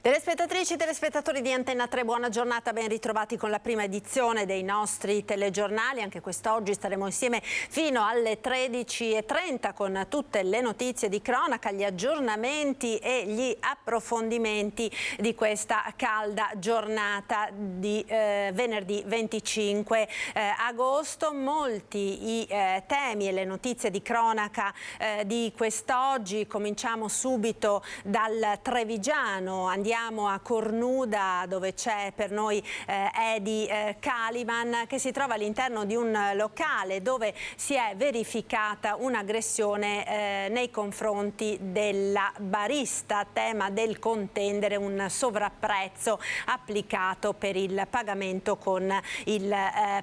Telespettatrici e telespettatori di Antenna 3, buona giornata, ben ritrovati con la prima edizione dei nostri telegiornali. Anche quest'oggi staremo insieme fino alle 13:30 con tutte le notizie di cronaca, gli aggiornamenti e gli approfondimenti di questa calda giornata di venerdì 25 agosto. Molti i temi e le notizie di cronaca di quest'oggi. Cominciamo subito dal Trevigiano, andiamo a Cornuda dove c'è per noi Edi Caliman, che si trova all'interno di un locale dove si è verificata un'aggressione nei confronti della barista, tema del contendere un sovrapprezzo applicato per il pagamento con il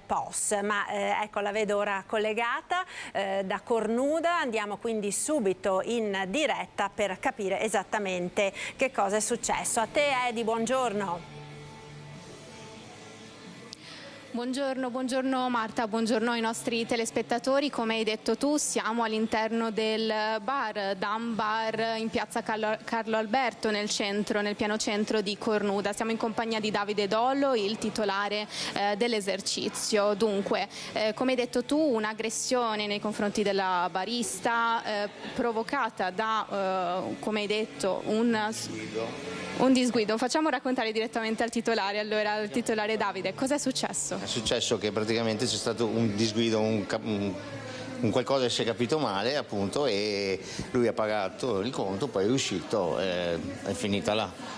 POS. Ma ecco, la vedo ora collegata da Cornuda. Andiamo quindi subito in diretta per capire esattamente che cosa è successo. A te Edi, buongiorno. Buongiorno Marta, buongiorno ai nostri telespettatori. Come hai detto tu, siamo all'interno del bar, Dam Bar, in piazza Carlo Alberto, nel piano centro di Cornuda. Siamo in compagnia di Davide Dollo, il titolare dell'esercizio. Dunque, come hai detto tu, un'aggressione nei confronti della barista provocata da, come hai detto, un disguido. Facciamo raccontare direttamente al titolare. Allora, al titolare Davide, cosa è successo? È successo che praticamente c'è stato un disguido, un qualcosa che si è capito male, appunto, e lui ha pagato il conto, poi è uscito, è finita là.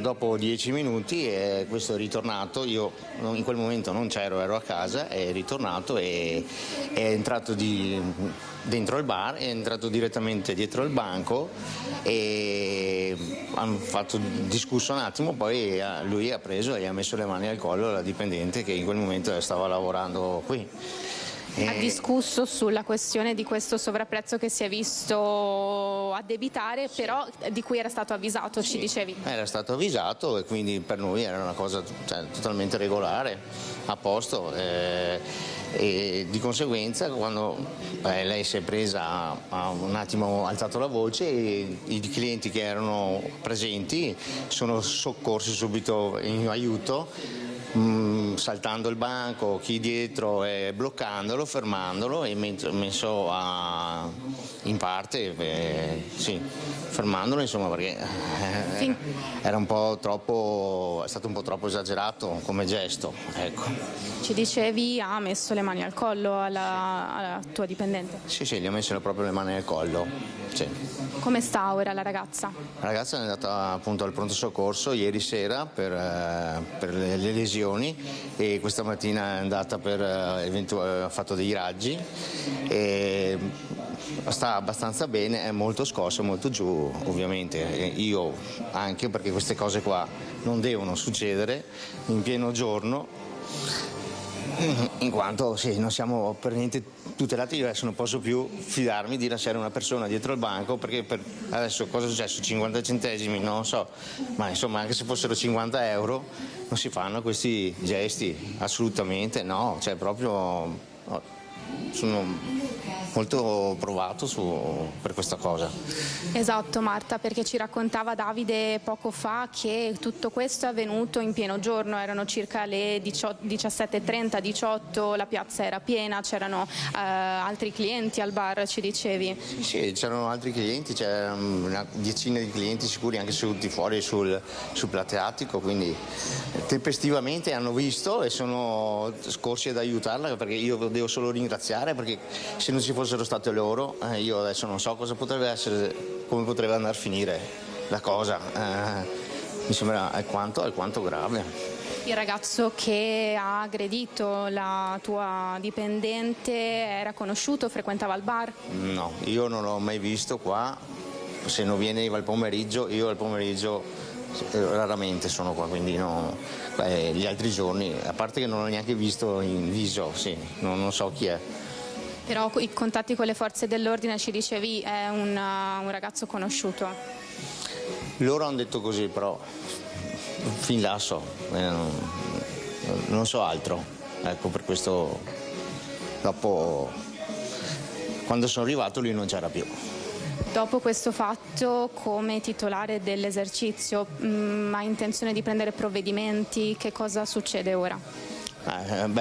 Dopo 10 minuti questo è ritornato, io in quel momento non c'ero, ero a casa, è ritornato e è entrato dentro il bar, è entrato direttamente dietro il banco e hanno discusso un attimo, poi lui ha preso e gli ha messo le mani al collo alla dipendente che in quel momento stava lavorando qui. Ha discusso sulla questione di questo sovrapprezzo che si è visto addebitare, però di cui era stato avvisato, ci dicevi. Era stato avvisato e quindi per noi era una cosa totalmente regolare, a posto. E di conseguenza quando lei si è presa, ha un attimo alzato la voce e i clienti che erano presenti sono soccorsi subito in aiuto, saltando il banco, chi dietro, bloccandolo, fermandolo e messo in parte, sì, fermandolo, insomma, perché era un po' troppo, è stato un po' troppo esagerato come gesto, ecco. Ci dicevi ha messo le mani al collo alla tua dipendente? Sì, gli ho messo proprio le mani al collo, sì. Come sta ora la ragazza? La ragazza è andata appunto al pronto soccorso ieri sera per le lesioni e questa mattina è andata ha fatto dei raggi e sta abbastanza bene, è molto scossa, molto giù, ovviamente. Io anche, perché queste cose qua non devono succedere in pieno giorno, in quanto non siamo per niente tutelati. Io adesso non posso più fidarmi di lasciare una persona dietro il banco, perché adesso cosa è successo? 50 centesimi, non lo so, ma insomma anche se fossero 50 euro non si fanno questi gesti, assolutamente no, cioè proprio sono molto provato per questa cosa. Esatto Marta, perché ci raccontava Davide poco fa che tutto questo è avvenuto in pieno giorno, erano circa le 17:30, 18, la piazza era piena, c'erano altri clienti al bar, ci dicevi? Sì, c'erano altri clienti, c'era una decina di clienti sicuri anche seduti fuori sul plateatico, quindi tempestivamente hanno visto e sono scorsi ad aiutarla, perché io devo solo ringraziare, perché se non ci fossero state loro io adesso non so cosa potrebbe essere, come potrebbe andare a finire la cosa. Mi sembra alquanto grave. Il ragazzo che ha aggredito la tua dipendente era conosciuto, frequentava il bar? No, io non l'ho mai visto qua, se non veniva il pomeriggio, io al pomeriggio raramente sono qua, quindi no. Gli altri giorni, a parte che non l'ho neanche visto in viso, sì, non so chi è. Però i contatti con le forze dell'ordine, ci dicevi, è un ragazzo conosciuto? Loro hanno detto così, però fin là so, non so altro, ecco, per questo dopo, quando sono arrivato lui non c'era più. Dopo questo fatto, come titolare dell'esercizio, ha intenzione di prendere provvedimenti? Che cosa succede ora?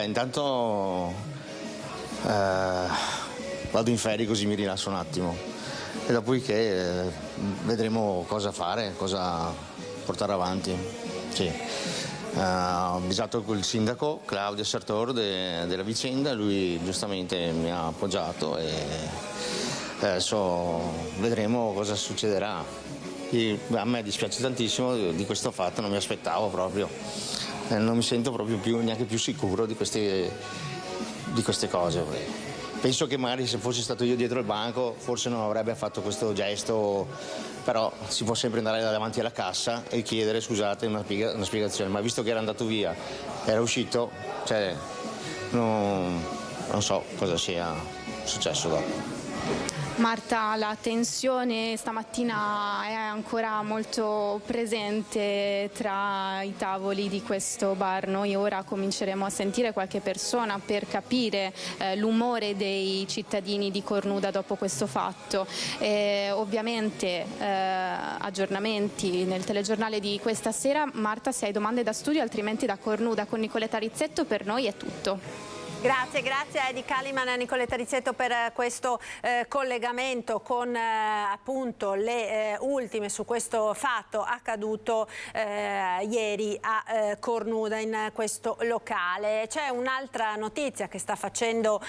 Intanto vado in ferie così mi rilasso un attimo e dopodiché vedremo cosa fare, cosa portare avanti. Sì. Ho avvisato il sindaco Claudio Sartor della vicenda, lui giustamente mi ha appoggiato e adesso vedremo cosa succederà. A me dispiace tantissimo di questo fatto, non mi aspettavo proprio, non mi sento proprio neanche più sicuro di queste cose. Penso che magari se fossi stato io dietro il banco forse non avrebbe fatto questo gesto, però si può sempre andare davanti alla cassa e chiedere scusate una spiegazione, ma visto che era andato via, era uscito, cioè non so cosa sia successo dopo. Marta, la tensione stamattina è ancora molto presente tra i tavoli di questo bar. Noi ora cominceremo a sentire qualche persona per capire l'umore dei cittadini di Cornuda dopo questo fatto. Ovviamente aggiornamenti nel telegiornale di questa sera. Marta, se hai domande da studio, altrimenti da Cornuda con Nicoletta Rizzetto per noi è tutto. Grazie a Eddie Kaliman e Nicoletta Rizzetto per questo collegamento con appunto le ultime su questo fatto accaduto ieri a Cornuda in questo locale. C'è un'altra notizia che sta facendo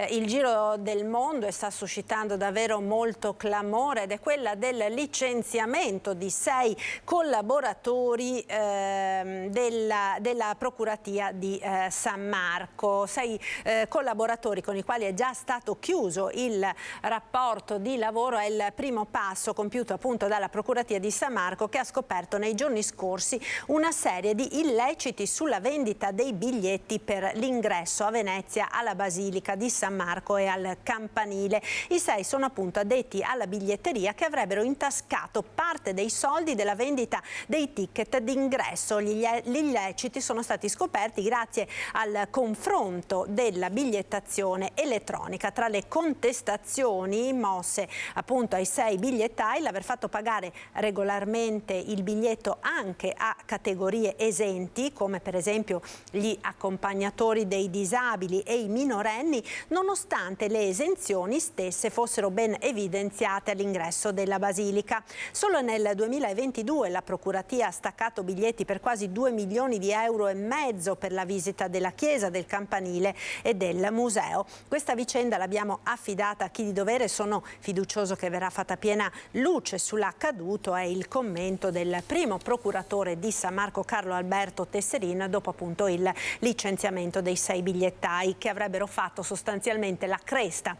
il giro del mondo e sta suscitando davvero molto clamore ed è quella del licenziamento di 6 collaboratori della Procuratia di San Marco. 6 collaboratori con i quali è già stato chiuso il rapporto di lavoro. È il primo passo compiuto appunto dalla Procuratia di San Marco, che ha scoperto nei giorni scorsi una serie di illeciti sulla vendita dei biglietti per l'ingresso a Venezia, alla Basilica di San Marco e al Campanile. I 6 sono appunto addetti alla biglietteria che avrebbero intascato parte dei soldi della vendita dei ticket d'ingresso. Gli illeciti sono stati scoperti grazie al confronto della bigliettazione elettronica. Tra le contestazioni mosse appunto ai 6 bigliettai l'aver fatto pagare regolarmente il biglietto anche a categorie esenti, come per esempio gli accompagnatori dei disabili e i minorenni, nonostante le esenzioni stesse fossero ben evidenziate all'ingresso della Basilica. Solo nel 2022 la Procuratia ha staccato biglietti per quasi 2,5 milioni di euro per la visita della chiesa, del campanile e del museo. Questa vicenda l'abbiamo affidata a chi di dovere, sono fiducioso che verrà fatta piena luce sull'accaduto. È il commento del primo procuratore di San Marco, Carlo Alberto Tesserin, dopo appunto il licenziamento dei 6 bigliettai che avrebbero fatto sostanzialmente la cresta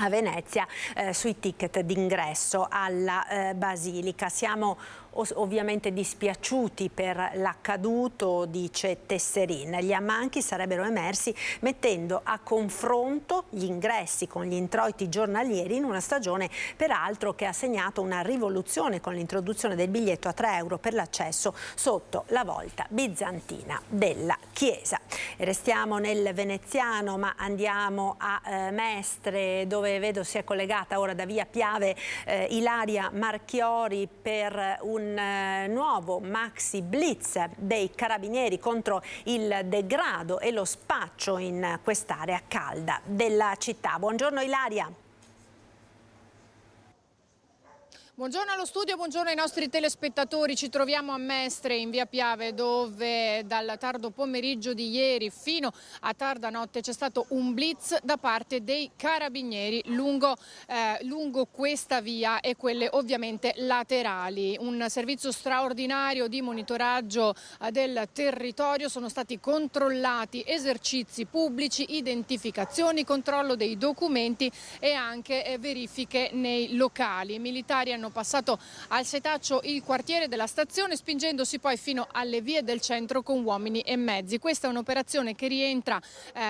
a Venezia sui ticket d'ingresso alla Basilica. Siamo ovviamente dispiaciuti per l'accaduto, dice Tesserin. Gli ammanchi sarebbero emersi mettendo a confronto gli ingressi con gli introiti giornalieri in una stagione peraltro che ha segnato una rivoluzione con l'introduzione del biglietto a 3 euro per l'accesso sotto la volta bizantina della chiesa. E restiamo nel veneziano, ma andiamo a Mestre, dove vedo si è collegata ora da via Piave Ilaria Marchiori per un nuovo maxi blitz dei carabinieri contro il degrado e lo spaccio in quest'area calda della città. Buongiorno Ilaria. Buongiorno allo studio, buongiorno ai nostri telespettatori. Ci troviamo a Mestre in via Piave, dove dal tardo pomeriggio di ieri fino a tarda notte c'è stato un blitz da parte dei carabinieri lungo questa via e quelle ovviamente laterali. Un servizio straordinario di monitoraggio del territorio, sono stati controllati esercizi pubblici, identificazioni, controllo dei documenti e anche verifiche nei locali. I militari hanno hanno passato al setaccio il quartiere della stazione, spingendosi poi fino alle vie del centro con uomini e mezzi. Questa è un'operazione che rientra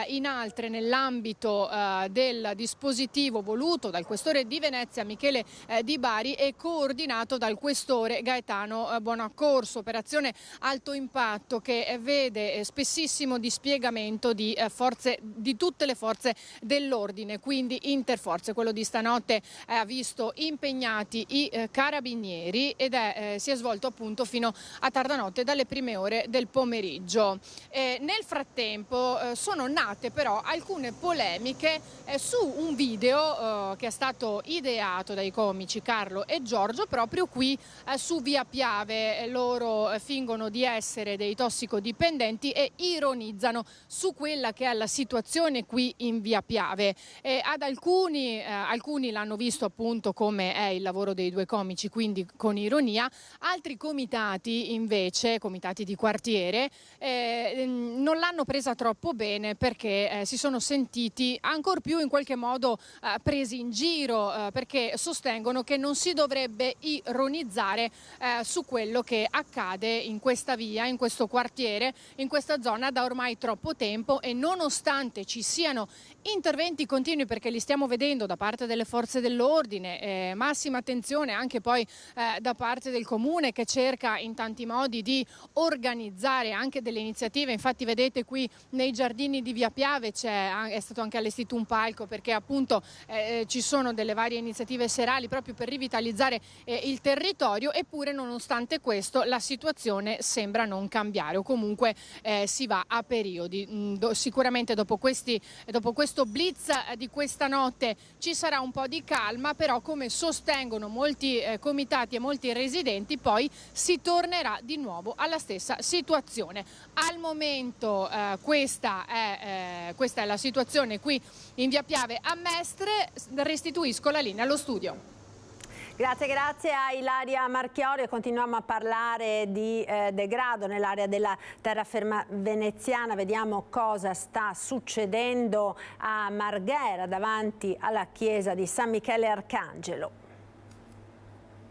in altre nell'ambito del dispositivo voluto dal questore di Venezia Michele Di Bari e coordinato dal questore Gaetano Bonaccorso. Operazione alto impatto che vede spessissimo dispiegamento di tutte le forze dell'ordine, quindi interforze. Quello di stanotte ha visto impegnati i carabinieri ed si è svolto appunto fino a tarda notte, dalle prime ore del pomeriggio. Nel frattempo sono nate però alcune polemiche su un video che è stato ideato dai comici Carlo e Giorgio proprio qui su Via Piave. Loro fingono di essere dei tossicodipendenti e ironizzano su quella che è la situazione qui in Via Piave. Ad alcuni l'hanno visto appunto come è il lavoro dei due comici, quindi con ironia. Altri comitati invece, comitati di quartiere, non l'hanno presa troppo bene perché si sono sentiti ancor più in qualche modo presi in giro, perché sostengono che non si dovrebbe ironizzare su quello che accade in questa via, in questo quartiere, in questa zona da ormai troppo tempo, e nonostante ci siano interventi continui, perché li stiamo vedendo da parte delle forze dell'ordine, massima attenzione anche poi da parte del comune che cerca in tanti modi di organizzare anche delle iniziative. Infatti vedete qui nei giardini di Via Piave è stato anche allestito un palco, perché appunto ci sono delle varie iniziative serali proprio per rivitalizzare il territorio, eppure nonostante questo la situazione sembra non cambiare, o comunque si va a periodi. Sicuramente dopo questo blitz di questa notte ci sarà un po' di calma, però come sostengono molti comitati e molti residenti poi si tornerà di nuovo alla stessa situazione. Al momento questa è la situazione qui in Via Piave a Mestre. Restituisco la linea allo studio. Grazie a Ilaria Marchiori. Continuiamo a parlare di degrado nell'area della terraferma veneziana. Vediamo cosa sta succedendo a Marghera davanti alla chiesa di San Michele Arcangelo.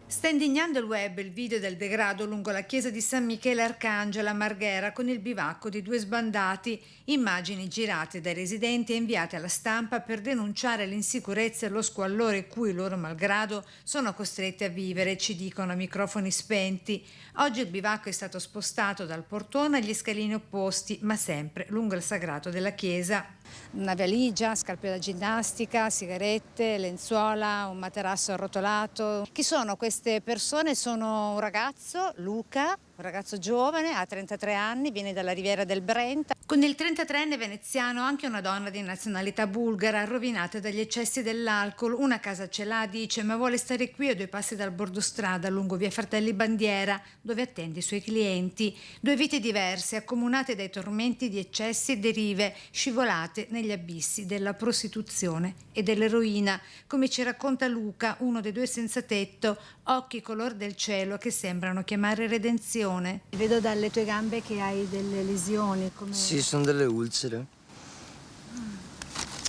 Sta indignando il web il video del degrado lungo la chiesa di San Michele Arcangelo a Marghera, con il bivacco di due sbandati, immagini girate dai residenti e inviate alla stampa per denunciare l'insicurezza e lo squallore cui loro malgrado sono costretti a vivere, ci dicono a microfoni spenti. Oggi il bivacco è stato spostato dal portone agli scalini opposti, ma sempre lungo il sagrato della chiesa. Una valigia, scarpe da ginnastica, sigarette, lenzuola, un materasso arrotolato. Chi sono queste persone? Sono un ragazzo, Luca, un ragazzo giovane, ha 33 anni, viene dalla Riviera del Brenta. Con il 33enne veneziano anche una donna di nazionalità bulgara, rovinata dagli eccessi dell'alcol. Una casa ce l'ha, dice, ma vuole stare qui a 2 passi dal bordostrada, lungo via Fratelli Bandiera, dove attende i suoi clienti. 2 vite diverse, accomunate dai tormenti di eccessi e derive, scivolate negli abissi della prostituzione e dell'eroina. Come ci racconta Luca, uno dei 2 senza tetto, occhi color del cielo che sembrano chiamare redenzione. Vedo dalle tue gambe che hai delle lesioni. Come... Sì, sono delle ulcere.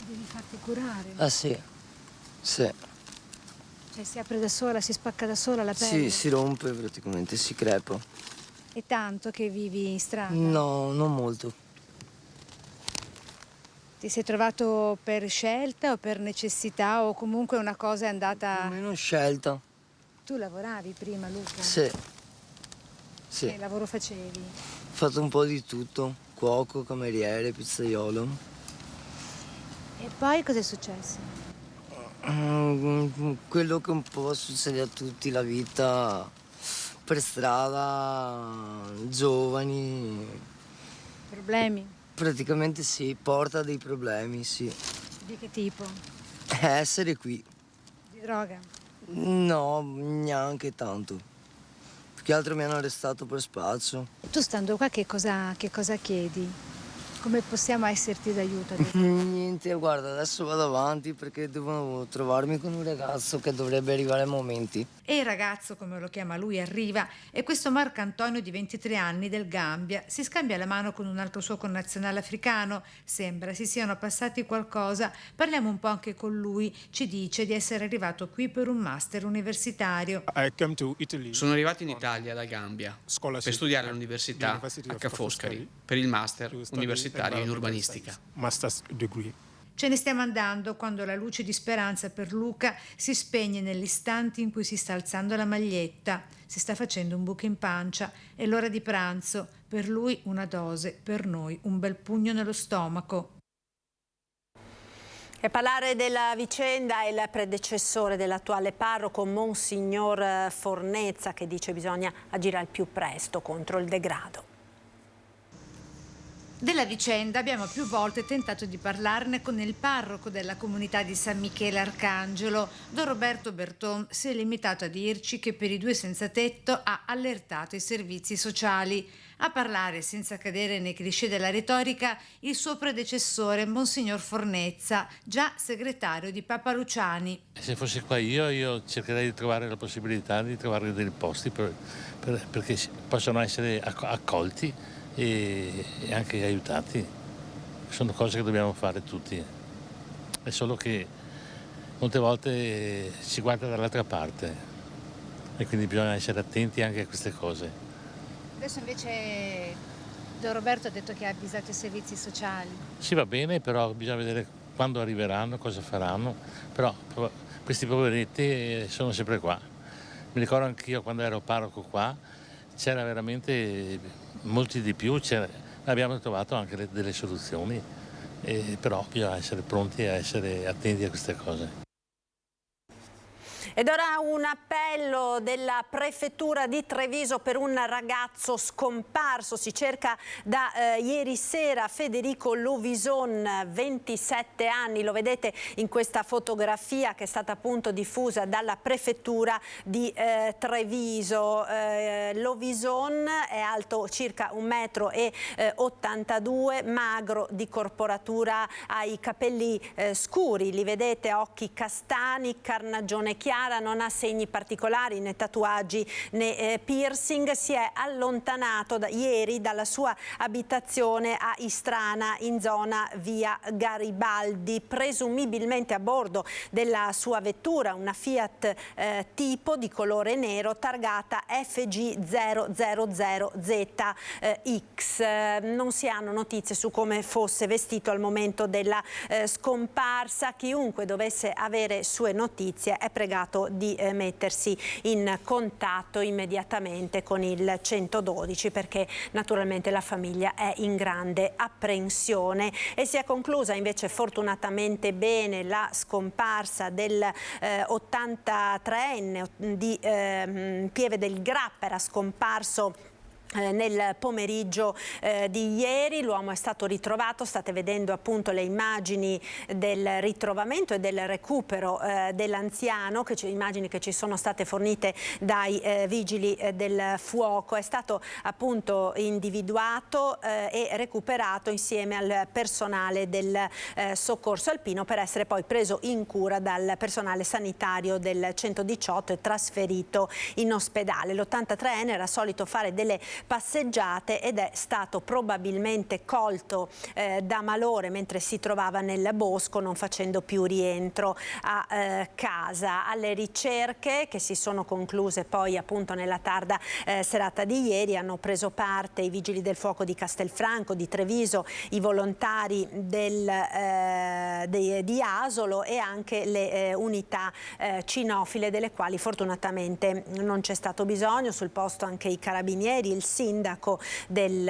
Devi farti curare. Ah sì, sì. Cioè si apre da sola, si spacca da sola la pelle? Sì, si rompe praticamente, si crepa. È tanto che vivi in strada? No, non molto. Ti sei trovato per scelta o per necessità, o comunque una cosa è andata... Meno scelta. Tu lavoravi prima, Luca? Sì. Sì. Che lavoro facevi? Ho fatto un po' di tutto, cuoco, cameriere, pizzaiolo. E poi cosa è successo? Quello che un po' succede a tutti, la vita per strada, giovani. Problemi? Praticamente sì, porta dei problemi, sì. Di che tipo? Essere qui. Di droga? No, neanche tanto. Più che altro mi hanno arrestato per spaccio. Tu stando qua che cosa chiedi? Come possiamo esserti d'aiuto? Niente, guarda, adesso vado avanti perché devo trovarmi con un ragazzo che dovrebbe arrivare a momenti. e il ragazzo, come lo chiama lui, arriva e questo Marco Antonio di 23 anni del Gambia si scambia la mano con un altro suo connazionale africano, sembra si siano passati qualcosa, parliamo un po' anche con lui, ci dice di essere arrivato qui per un master universitario. Sono arrivato in Italia dal Gambia per studiare all'università Ca' Foscari per il master universitario in urbanistica. Ce ne stiamo andando quando la luce di speranza per Luca si spegne nell'istante in cui si sta alzando la maglietta, si sta facendo un buco in pancia, è l'ora di pranzo, per lui una dose, per noi un bel pugno nello stomaco. E parlare della vicenda è il predecessore dell'attuale parroco, Monsignor Fornezza, che dice bisogna agire al più presto contro il degrado. Della vicenda abbiamo più volte tentato di parlarne con il parroco della comunità di San Michele Arcangelo. Don Roberto Berton si è limitato a dirci che per i 2 senza tetto ha allertato i servizi sociali. A parlare, senza cadere nei cliché della retorica, il suo predecessore, Monsignor Fornezza, già segretario di Papa Luciani. Se fossi qua io cercherei di trovare la possibilità di trovare dei posti perché possono essere accolti e anche aiutati. Sono cose che dobbiamo fare tutti. È solo che molte volte si guarda dall'altra parte e quindi bisogna essere attenti anche a queste cose. Adesso invece Don Roberto ha detto che ha avvisato i servizi sociali. Sì, va bene, però bisogna vedere quando arriveranno, cosa faranno. Però questi poveretti sono sempre qua. Mi ricordo anch'io quando ero parroco qua, c'era veramente molti di più, abbiamo trovato anche delle soluzioni, però bisogna essere pronti a essere attenti a queste cose. Ed ora un appello della prefettura di Treviso per un ragazzo scomparso. Si cerca da ieri sera Federico Lovison, 27 anni, lo vedete in questa fotografia che è stata appunto diffusa dalla prefettura di Treviso. Lovison è alto circa 1,82 m, magro, di corporatura, ha i capelli scuri, li vedete, occhi castani, carnagione chiara, non ha segni particolari né tatuaggi né piercing. Si è allontanato ieri dalla sua abitazione a Istrana in zona via Garibaldi, presumibilmente a bordo della sua vettura, una Fiat tipo di colore nero targata FG000ZX. Non si hanno notizie su come fosse vestito al momento della scomparsa. Chiunque dovesse avere sue notizie è pregato di mettersi in contatto immediatamente con il 112, perché naturalmente la famiglia è in grande apprensione. E si è conclusa invece fortunatamente bene la scomparsa del 83enne di Pieve del Grappa. Era scomparso nel pomeriggio di ieri. L'uomo è stato ritrovato, state vedendo appunto le immagini del ritrovamento e del recupero dell'anziano, immagini che ci sono state fornite dai vigili del fuoco. È stato appunto individuato e recuperato insieme al personale del soccorso alpino per essere poi preso in cura dal personale sanitario del 118 e trasferito in ospedale. L'83enne era solito fare delle passeggiate ed è stato probabilmente colto da malore mentre si trovava nel bosco, non facendo più rientro a casa. Alle ricerche, che si sono concluse poi appunto nella tarda serata di ieri, hanno preso parte i vigili del fuoco di Castelfranco, di Treviso, i volontari di Asolo e anche le unità cinofile, delle quali fortunatamente non c'è stato bisogno. Sul posto anche i carabinieri, il sindaco del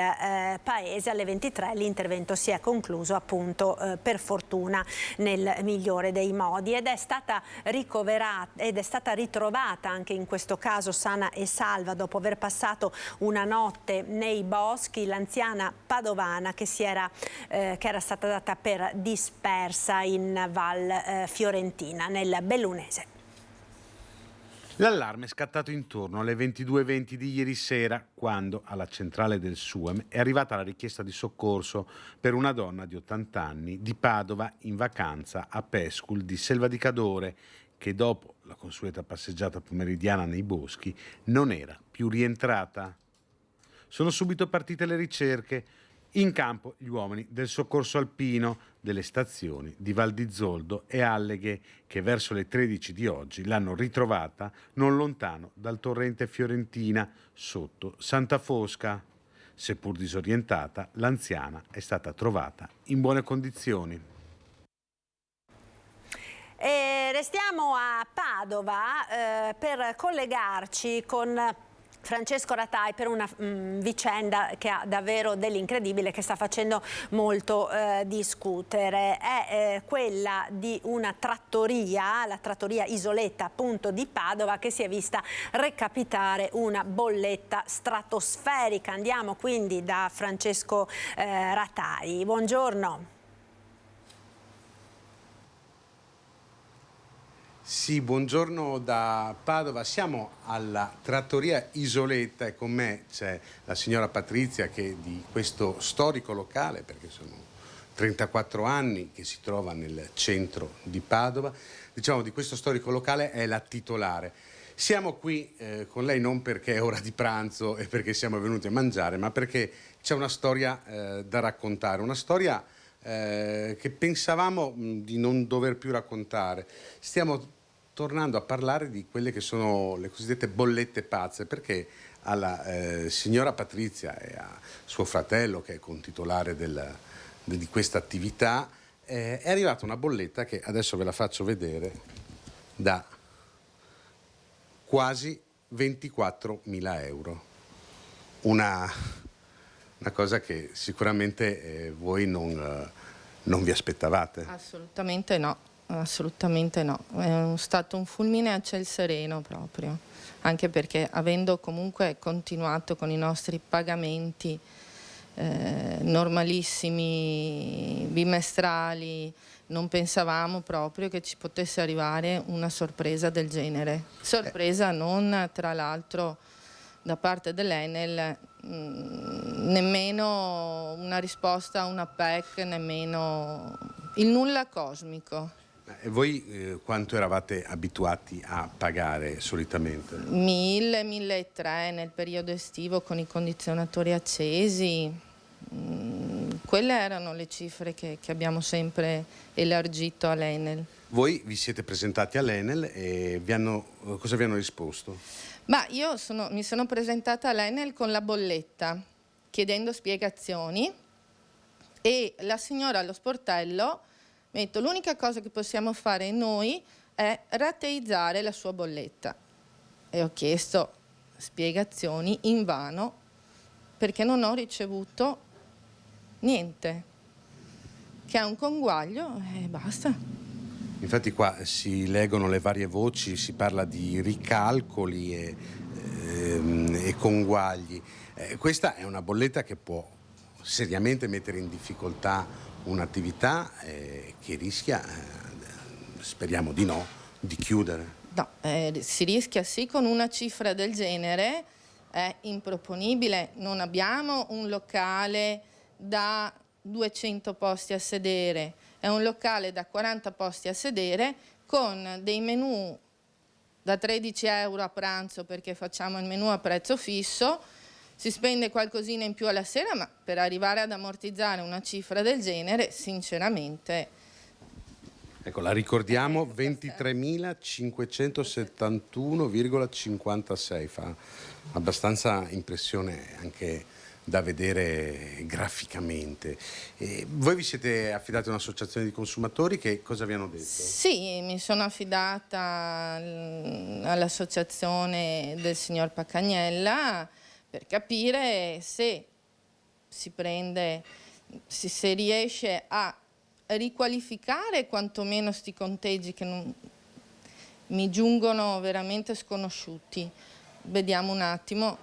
paese. Alle 23 l'intervento si è concluso appunto per fortuna nel migliore dei modi, ed è stata ritrovata anche in questo caso sana e salva dopo aver passato una notte nei boschi l'anziana padovana che era stata data per dispersa in Val Fiorentina, nel Bellunese. L'allarme è scattato intorno alle 22:20 di ieri sera, quando alla centrale del SUEM è arrivata la richiesta di soccorso per una donna di 80 anni di Padova in vacanza a Pescul di Selva di Cadore, che dopo la consueta passeggiata pomeridiana nei boschi, non era più rientrata. Sono subito partite le ricerche. In campo gli uomini del soccorso alpino delle stazioni di Val di Zoldo e Alleghe, che verso le 13 di oggi l'hanno ritrovata non lontano dal torrente Fiorentina, sotto Santa Fosca. Seppur disorientata, l'anziana è stata trovata in buone condizioni. E restiamo a Padova per collegarci con Francesco Ratai per una vicenda che ha davvero dell'incredibile, che sta facendo molto discutere. È quella di una trattoria, la trattoria Isoletta appunto di Padova, che si è vista recapitare una bolletta stratosferica. Andiamo quindi da Francesco Ratai. Buongiorno. Sì, buongiorno da Padova. Siamo alla trattoria Isoletta e con me c'è la signora Patrizia, che di questo storico locale, perché sono 34 anni che si trova nel centro di Padova, diciamo di questo storico locale è la titolare. Siamo qui con lei non perché è ora di pranzo e perché siamo venuti a mangiare, ma perché c'è una storia da raccontare, una storia che pensavamo di non dover più raccontare. Stiamo tornando a parlare di quelle che sono le cosiddette bollette pazze, perché alla signora Patrizia e a suo fratello, che è contitolare di questa attività, è arrivata una bolletta che adesso ve la faccio vedere, da quasi 24.000 euro. Una cosa che sicuramente voi non vi aspettavate. Assolutamente no. Assolutamente no, è stato un fulmine a ciel sereno proprio, anche perché avendo comunque continuato con i nostri pagamenti normalissimi, bimestrali, non pensavamo proprio che ci potesse arrivare una sorpresa del genere. Sorpresa non, tra l'altro, da parte dell'Enel, nemmeno una risposta a una PEC, nemmeno il nulla cosmico. E voi quanto eravate abituati a pagare solitamente? 1.000-1.300 nel periodo estivo con i condizionatori accesi. Quelle erano le cifre che abbiamo sempre elargito all'Enel. Voi vi siete presentati all'Enel e cosa vi hanno risposto? Ma io mi sono presentata all'Enel con la bolletta, chiedendo spiegazioni, e la signora allo sportello mi ha detto: l'unica cosa che possiamo fare noi è rateizzare la sua bolletta. E ho chiesto spiegazioni invano, perché non ho ricevuto niente, che è un conguaglio e basta. Infatti qua si leggono le varie voci, si parla di ricalcoli e conguagli. Questa è una bolletta che può seriamente mettere in difficoltà un'attività che rischia, speriamo di no, di chiudere. No, si rischia sì, con una cifra del genere è improponibile. Non abbiamo un locale da 200 posti a sedere, è un locale da 40 posti a sedere con dei menù da 13 euro a pranzo, perché facciamo il menù a prezzo fisso. Si spende qualcosina in più alla sera, ma per arrivare ad ammortizzare una cifra del genere, sinceramente... Ecco, la ricordiamo, 23.571,56, fa abbastanza impressione anche da vedere graficamente. Voi vi siete affidati a un'associazione di consumatori, che cosa vi hanno detto? Sì, mi sono affidata all'associazione del signor Paccagnella per capire se se riesce a riqualificare quantomeno sti conteggi che mi giungono veramente sconosciuti. Vediamo un attimo,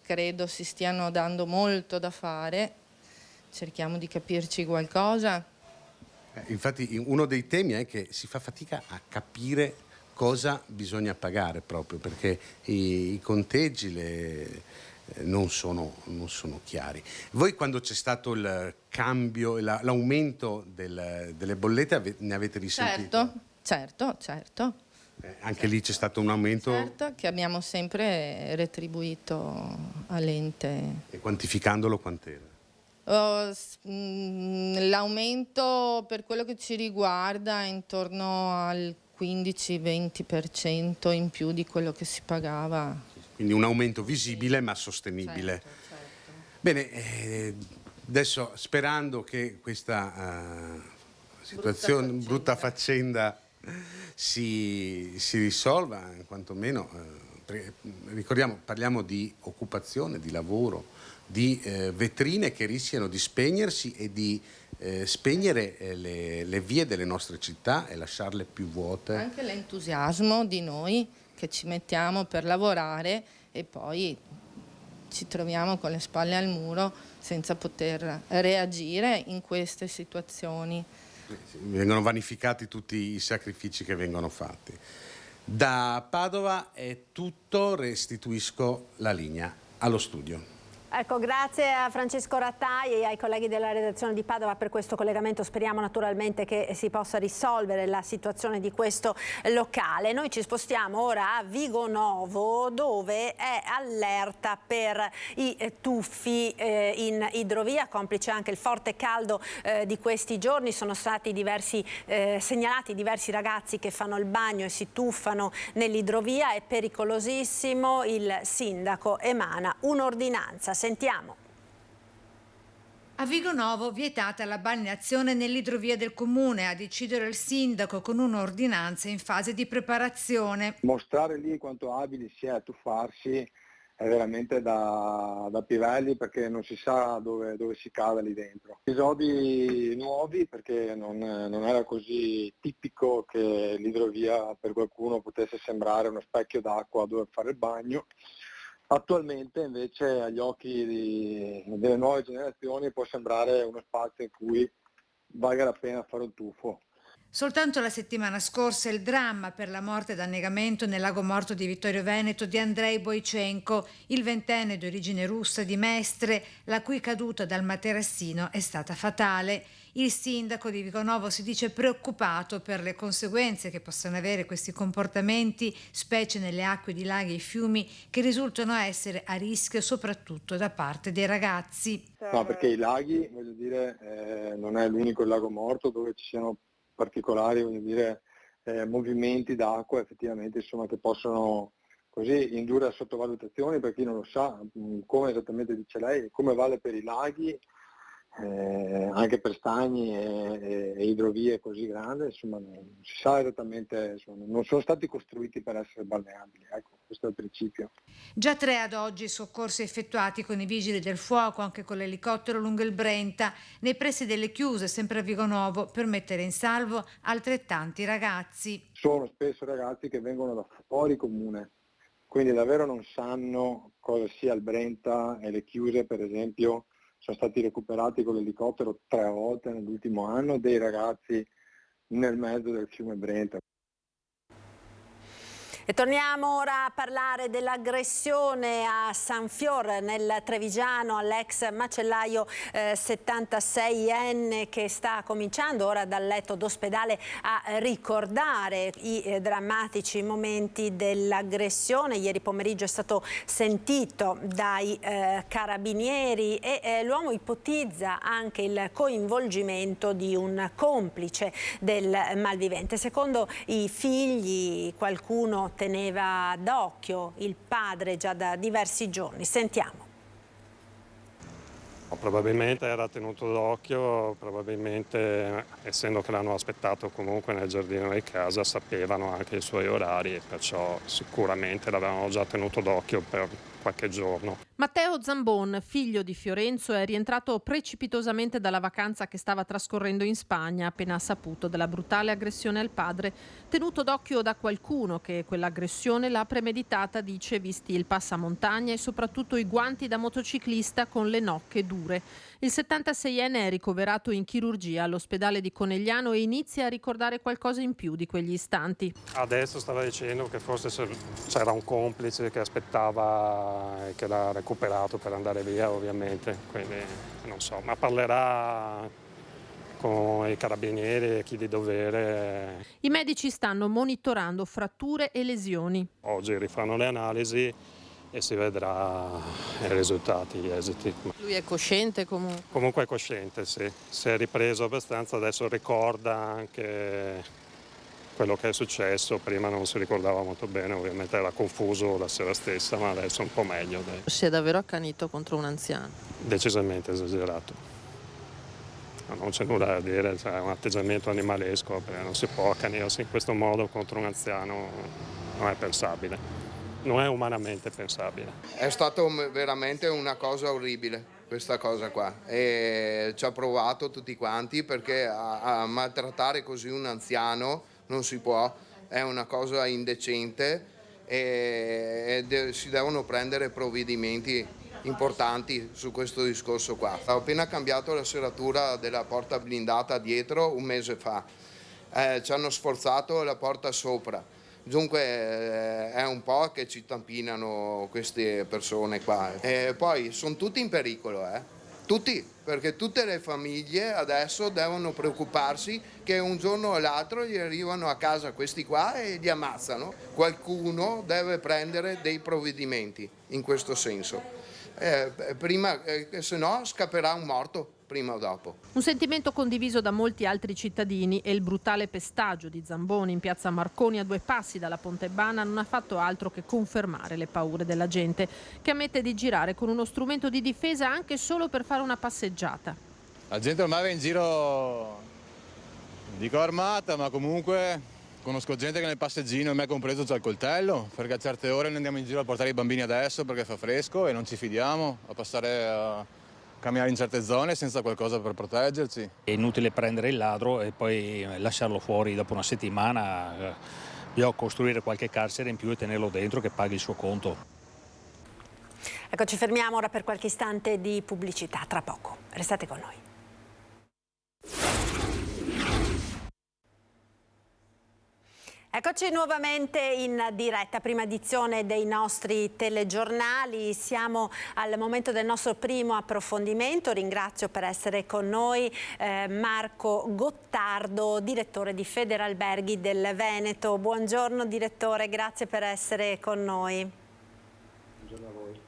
credo si stiano dando molto da fare, cerchiamo di capirci qualcosa. Infatti uno dei temi è che si fa fatica a capire cosa bisogna pagare, proprio perché i conteggi non sono chiari. Voi, quando c'è stato il cambio, l'aumento delle bollette, ne avete risentito? Certo. Anche lì c'è stato un aumento? Certo, che abbiamo sempre retribuito all'ente. E quantificandolo quant'era? L'aumento per quello che ci riguarda è intorno al 15-20% in più di quello che si pagava. Quindi un aumento visibile ma sostenibile. Certo. Bene, adesso sperando che questa situazione, brutta faccenda si risolva, quantomeno, ricordiamo, parliamo di occupazione, di lavoro, di vetrine che rischiano di spegnersi e di spegnere le vie delle nostre città e lasciarle più vuote. Anche l'entusiasmo di noi che ci mettiamo per lavorare e poi ci troviamo con le spalle al muro senza poter reagire in queste situazioni. Vengono vanificati tutti i sacrifici che vengono fatti. Da Padova è tutto, restituisco la linea allo studio. Ecco, grazie a Francesco Rattai e ai colleghi della redazione di Padova per questo collegamento. Speriamo naturalmente che si possa risolvere la situazione di questo locale. Noi ci spostiamo ora a Vigonovo, dove è allerta per i tuffi in idrovia, complice anche il forte caldo di questi giorni. Sono stati segnalati diversi ragazzi che fanno il bagno e si tuffano nell'idrovia. È pericolosissimo. Il sindaco emana un'ordinanza. Sentiamo. A Vigonovo vietata la balneazione nell'idrovia del comune, a decidere il sindaco con un'ordinanza in fase di preparazione. Mostrare lì quanto abili si è a tuffarsi è veramente da pivelli, perché non si sa dove si cava lì dentro. Episodi nuovi, perché non era così tipico che l'idrovia per qualcuno potesse sembrare uno specchio d'acqua dove fare il bagno. Attualmente invece agli occhi delle nuove generazioni può sembrare uno spazio in cui valga la pena fare un tuffo. Soltanto la settimana scorsa il dramma per la morte ed annegamento nel lago morto di Vittorio Veneto di Andrei Boichenko, il ventenne di origine russa di Mestre, la cui caduta dal materassino è stata fatale. Il sindaco di Vigonovo si dice preoccupato per le conseguenze che possono avere questi comportamenti, specie nelle acque di laghi e fiumi, che risultano essere a rischio soprattutto da parte dei ragazzi. No, perché i laghi, voglio dire, non è l'unico lago morto dove ci siano particolari, voglio dire, movimenti d'acqua effettivamente, insomma, che possono così indurre a sottovalutazioni. Per chi non lo sa, come esattamente dice lei, come vale per i laghi, anche per stagni e idrovie così grandi, insomma non si sa esattamente, insomma, non sono stati costruiti per essere balneabili, ecco, questo è il principio. Già 3 ad oggi soccorsi effettuati con i vigili del fuoco, anche con l'elicottero lungo il Brenta, nei pressi delle chiuse, sempre a Vigonovo, per mettere in salvo altrettanti ragazzi. Sono spesso ragazzi che vengono da fuori comune, quindi davvero non sanno cosa sia il Brenta e le chiuse, per esempio. Sono stati recuperati con l'elicottero 3 volte nell'ultimo anno dei ragazzi nel mezzo del fiume Brenta. E torniamo ora a parlare dell'aggressione a San Fior nel Trevigiano all'ex macellaio 76enne che sta cominciando ora dal letto d'ospedale a ricordare i drammatici momenti dell'aggressione. Ieri pomeriggio è stato sentito dai carabinieri e l'uomo ipotizza anche il coinvolgimento di un complice del malvivente. Secondo i figli qualcuno teneva d'occhio il padre già da diversi giorni. Sentiamo. Probabilmente era tenuto d'occhio, probabilmente essendo che l'hanno aspettato comunque nel giardino di casa sapevano anche i suoi orari e perciò sicuramente l'avevano già tenuto d'occhio per qualche giorno. Matteo Zambon, figlio di Fiorenzo, è rientrato precipitosamente dalla vacanza che stava trascorrendo in Spagna appena saputo della brutale aggressione al padre, tenuto d'occhio da qualcuno che quell'aggressione l'ha premeditata, dice, visti il passamontagna e soprattutto i guanti da motociclista con le nocche dure. Il 76enne è ricoverato in chirurgia all'ospedale di Conegliano e inizia a ricordare qualcosa in più di quegli istanti. Adesso stava dicendo che forse c'era un complice che aspettava e che l'ha recuperato per andare via, ovviamente, quindi non so, ma parlerà con i carabinieri e chi di dovere. I medici stanno monitorando fratture e lesioni. Oggi rifanno le analisi e si vedrà i risultati, gli esiti. Lui è cosciente comunque? Comunque è cosciente, sì. Si è ripreso abbastanza, adesso ricorda anche quello che è successo. Prima non si ricordava molto bene, ovviamente era confuso la sera stessa, ma adesso è un po' meglio. Dai. Si è davvero accanito contro un anziano? Decisamente esagerato. Non c'è nulla da dire, è un atteggiamento animalesco, perché non si può accanirsi in questo modo contro un anziano, non è pensabile. Non è umanamente pensabile. È stato veramente una cosa orribile questa cosa qua e ci ha provato tutti quanti, perché a maltrattare così un anziano non si può, è una cosa indecente e si devono prendere provvedimenti importanti su questo discorso qua. Ho appena cambiato la serratura della porta blindata dietro un mese fa, ci hanno sforzato la porta sopra. Dunque è un po' che ci tampinano queste persone qua. E poi sono tutti in pericolo, tutti, perché tutte le famiglie adesso devono preoccuparsi che un giorno o l'altro gli arrivano a casa questi qua e li ammazzano. Qualcuno deve prendere dei provvedimenti in questo senso. Se no scapperà un morto prima o dopo. Un sentimento condiviso da molti altri cittadini e il brutale pestaggio di Zamboni in piazza Marconi a 2 passi dalla Pontebana non ha fatto altro che confermare le paure della gente, che ammette di girare con uno strumento di difesa anche solo per fare una passeggiata. La gente ormai va in giro, dico armata, ma comunque conosco gente che nel passeggino, me compreso, c'ha il coltello, perché a certe ore noi andiamo in giro a portare i bambini adesso perché fa fresco e non ci fidiamo a passare a camminare in certe zone senza qualcosa per proteggerci. È inutile prendere il ladro e poi lasciarlo fuori dopo una settimana, bisogna costruire qualche carcere in più e tenerlo dentro che paghi il suo conto. Ecco, ci fermiamo ora per qualche istante di pubblicità, tra poco. Restate con noi. Eccoci nuovamente in diretta, prima edizione dei nostri telegiornali. Siamo al momento del nostro primo approfondimento. Ringrazio per essere con noi Marco Gottardo, direttore di Federalberghi del Veneto. Buongiorno direttore, grazie per essere con noi. Buongiorno a voi.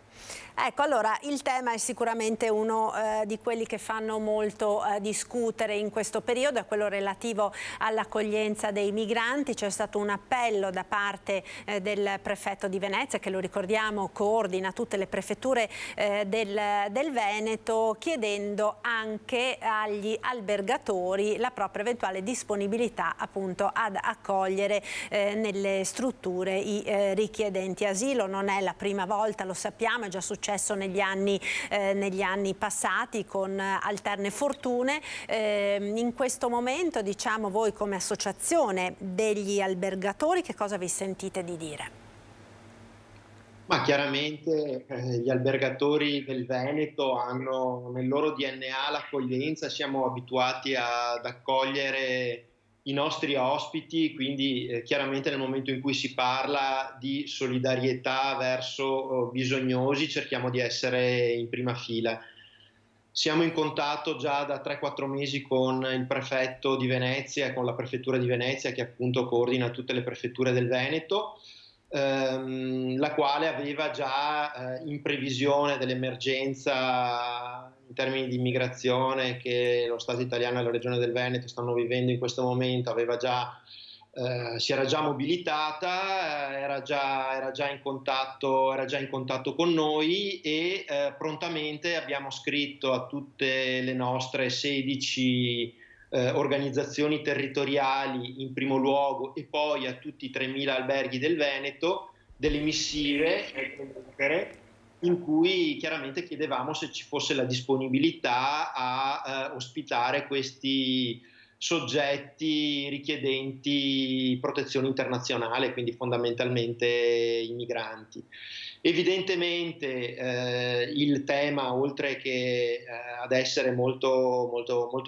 Ecco, allora il tema è sicuramente uno di quelli che fanno molto discutere in questo periodo, è quello relativo all'accoglienza dei migranti. C'è stato un appello da parte del prefetto di Venezia, che lo ricordiamo coordina tutte le prefetture del Veneto, chiedendo anche agli albergatori la propria eventuale disponibilità appunto ad accogliere nelle strutture i richiedenti asilo. Non è la prima volta, lo sappiamo, è già successo negli anni passati con alterne fortune. In questo momento, diciamo, voi come associazione degli albergatori che cosa vi sentite di dire? Ma chiaramente gli albergatori del Veneto hanno nel loro DNA l'accoglienza, siamo abituati ad accogliere i nostri ospiti, quindi chiaramente nel momento in cui si parla di solidarietà verso bisognosi cerchiamo di essere in prima fila. Siamo in contatto già da 3-4 mesi con il prefetto di Venezia e con la prefettura di Venezia, che appunto coordina tutte le prefetture del Veneto, la quale aveva già in previsione dell'emergenza in termini di immigrazione che lo Stato italiano e la Regione del Veneto stanno vivendo in questo momento, si era già mobilitata, era già in contatto con noi e prontamente abbiamo scritto a tutte le nostre 16 organizzazioni territoriali in primo luogo e poi a tutti i 3.000 alberghi del Veneto delle missive in cui chiaramente chiedevamo se ci fosse la disponibilità a ospitare questi soggetti richiedenti protezione internazionale, quindi fondamentalmente i migranti. Evidentemente il tema, oltre che ad essere molto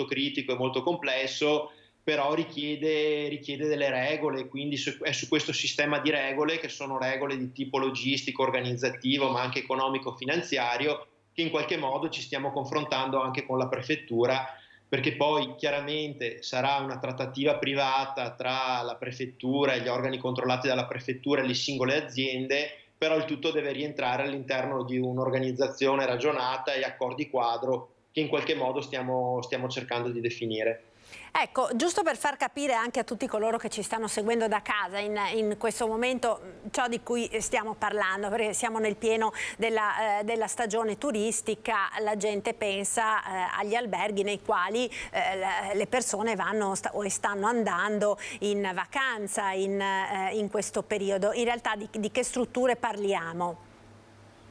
critico e molto complesso, però richiede delle regole, quindi è su questo sistema di regole, che sono regole di tipo logistico, organizzativo, ma anche economico-finanziario, che in qualche modo ci stiamo confrontando anche con la prefettura perché poi chiaramente sarà una trattativa privata tra la prefettura e gli organi controllati dalla prefettura e le singole aziende, però il tutto deve rientrare all'interno di un'organizzazione ragionata e accordi quadro che in qualche modo stiamo cercando di definire. Ecco, giusto per far capire anche a tutti coloro che ci stanno seguendo da casa in questo momento ciò di cui stiamo parlando, perché siamo nel pieno della stagione turistica, la gente pensa agli alberghi nei quali le persone vanno o stanno andando in vacanza in questo periodo. In realtà di che strutture parliamo?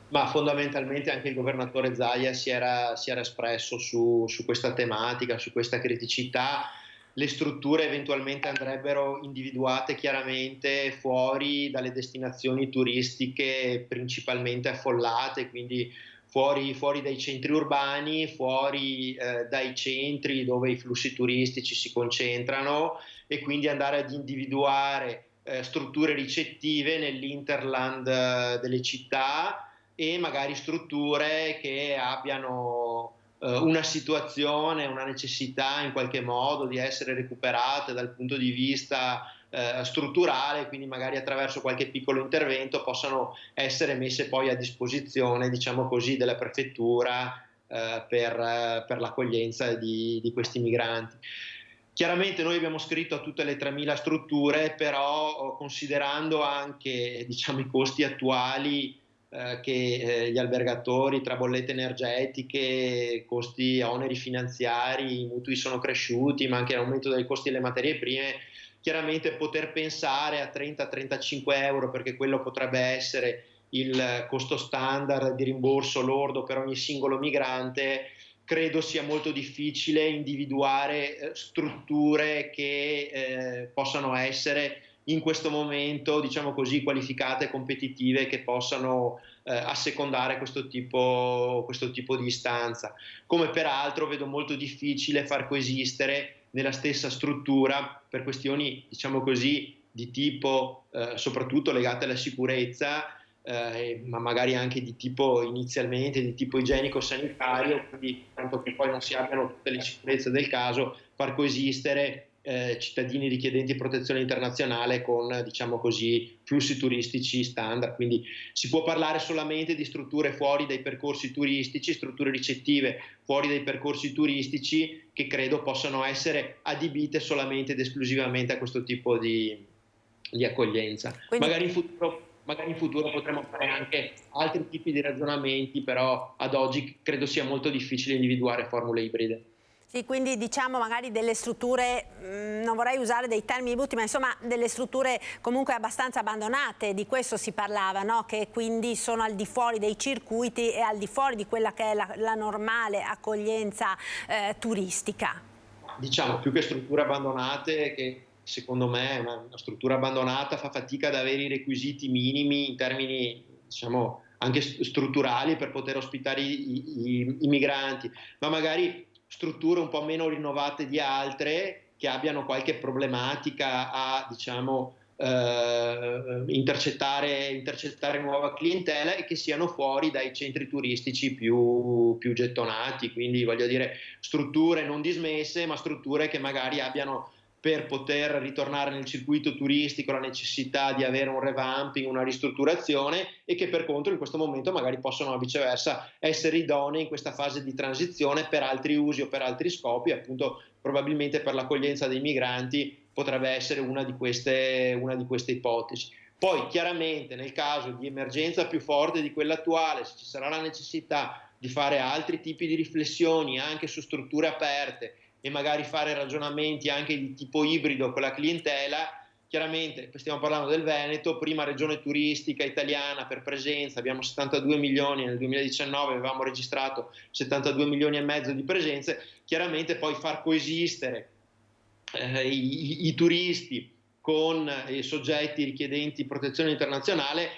Ma fondamentalmente anche il governatore Zaia si era espresso su questa tematica, su questa criticità. Le strutture eventualmente andrebbero individuate chiaramente fuori dalle destinazioni turistiche principalmente affollate, quindi fuori dai centri urbani, fuori dai centri dove i flussi turistici si concentrano, e quindi andare ad individuare strutture ricettive nell'hinterland delle città, e magari strutture che abbiano una situazione, una necessità in qualche modo di essere recuperate dal punto di vista strutturale, quindi magari attraverso qualche piccolo intervento possano essere messe poi a disposizione, diciamo così, della prefettura per l'accoglienza di questi migranti. Chiaramente noi abbiamo scritto a tutte le 3.000 strutture, però considerando anche, diciamo, i costi attuali che gli albergatori, tra bollette energetiche, costi, oneri finanziari, i mutui sono cresciuti, ma anche l'aumento dei costi delle materie prime, chiaramente poter pensare a 30-35 euro, perché quello potrebbe essere il costo standard di rimborso lordo per ogni singolo migrante, credo sia molto difficile individuare strutture che possano essere in questo momento, diciamo così, qualificate e competitive, che possano assecondare questo tipo di istanza. Come peraltro vedo molto difficile far coesistere nella stessa struttura, per questioni, diciamo così, di tipo soprattutto legate alla sicurezza, ma magari anche di tipo inizialmente di tipo igienico-sanitario, quindi tanto che poi non si abbiano tutte le sicurezze del caso, far coesistere cittadini richiedenti protezione internazionale con, diciamo così, flussi turistici standard. Quindi si può parlare solamente di strutture fuori dai percorsi turistici, strutture ricettive fuori dai percorsi turistici, che credo possano essere adibite solamente ed esclusivamente a questo tipo di accoglienza. Quindi magari in futuro potremo fare anche altri tipi di ragionamenti, però ad oggi credo sia molto difficile individuare formule ibride. Sì, quindi diciamo magari delle strutture, non vorrei usare dei termini brutti, ma insomma delle strutture comunque abbastanza abbandonate, di questo si parlava, no? Che quindi sono al di fuori dei circuiti e al di fuori di quella che è la normale accoglienza turistica. Diciamo più che strutture abbandonate, che secondo me una struttura abbandonata fa fatica ad avere i requisiti minimi in termini, diciamo, anche strutturali per poter ospitare i migranti, ma magari strutture un po' meno rinnovate di altre, che abbiano qualche problematica a, diciamo, intercettare nuova clientela, e che siano fuori dai centri turistici più gettonati. Quindi voglio dire, strutture non dismesse, ma strutture che magari abbiano, per poter ritornare nel circuito turistico, la necessità di avere un revamping, una ristrutturazione, e che per contro in questo momento magari possono viceversa essere idonei in questa fase di transizione per altri usi o per altri scopi, appunto probabilmente per l'accoglienza dei migranti potrebbe essere una di queste ipotesi. Poi chiaramente nel caso di emergenza più forte di quella attuale, se ci sarà la necessità di fare altri tipi di riflessioni anche su strutture aperte, e magari fare ragionamenti anche di tipo ibrido con la clientela, chiaramente stiamo parlando del Veneto, prima regione turistica italiana per presenza, abbiamo 72 milioni, nel 2019 avevamo registrato 72 milioni e mezzo di presenze, chiaramente poi far coesistere i turisti con i soggetti richiedenti protezione internazionale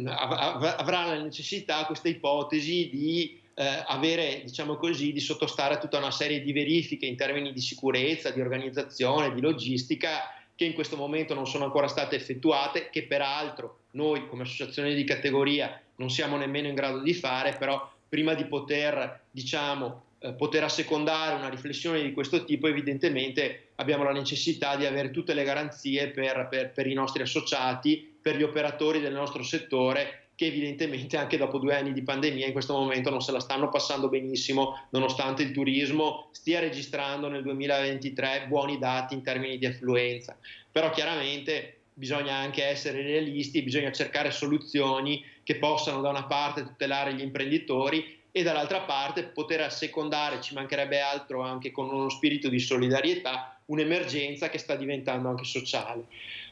avrà la necessità, questa ipotesi, di avere, diciamo così, di sottostare a tutta una serie di verifiche in termini di sicurezza, di organizzazione, di logistica, che in questo momento non sono ancora state effettuate, che peraltro noi come associazione di categoria non siamo nemmeno in grado di fare, però prima di poter, diciamo, poter assecondare una riflessione di questo tipo, evidentemente abbiamo la necessità di avere tutte le garanzie per i nostri associati, per gli operatori del nostro settore, che evidentemente anche dopo 2 anni di pandemia in questo momento non se la stanno passando benissimo, nonostante il turismo stia registrando nel 2023 buoni dati in termini di affluenza. Però chiaramente bisogna anche essere realisti, bisogna cercare soluzioni che possano da una parte tutelare gli imprenditori e dall'altra parte poter assecondare, ci mancherebbe altro, anche con uno spirito di solidarietà, un'emergenza che sta diventando anche sociale.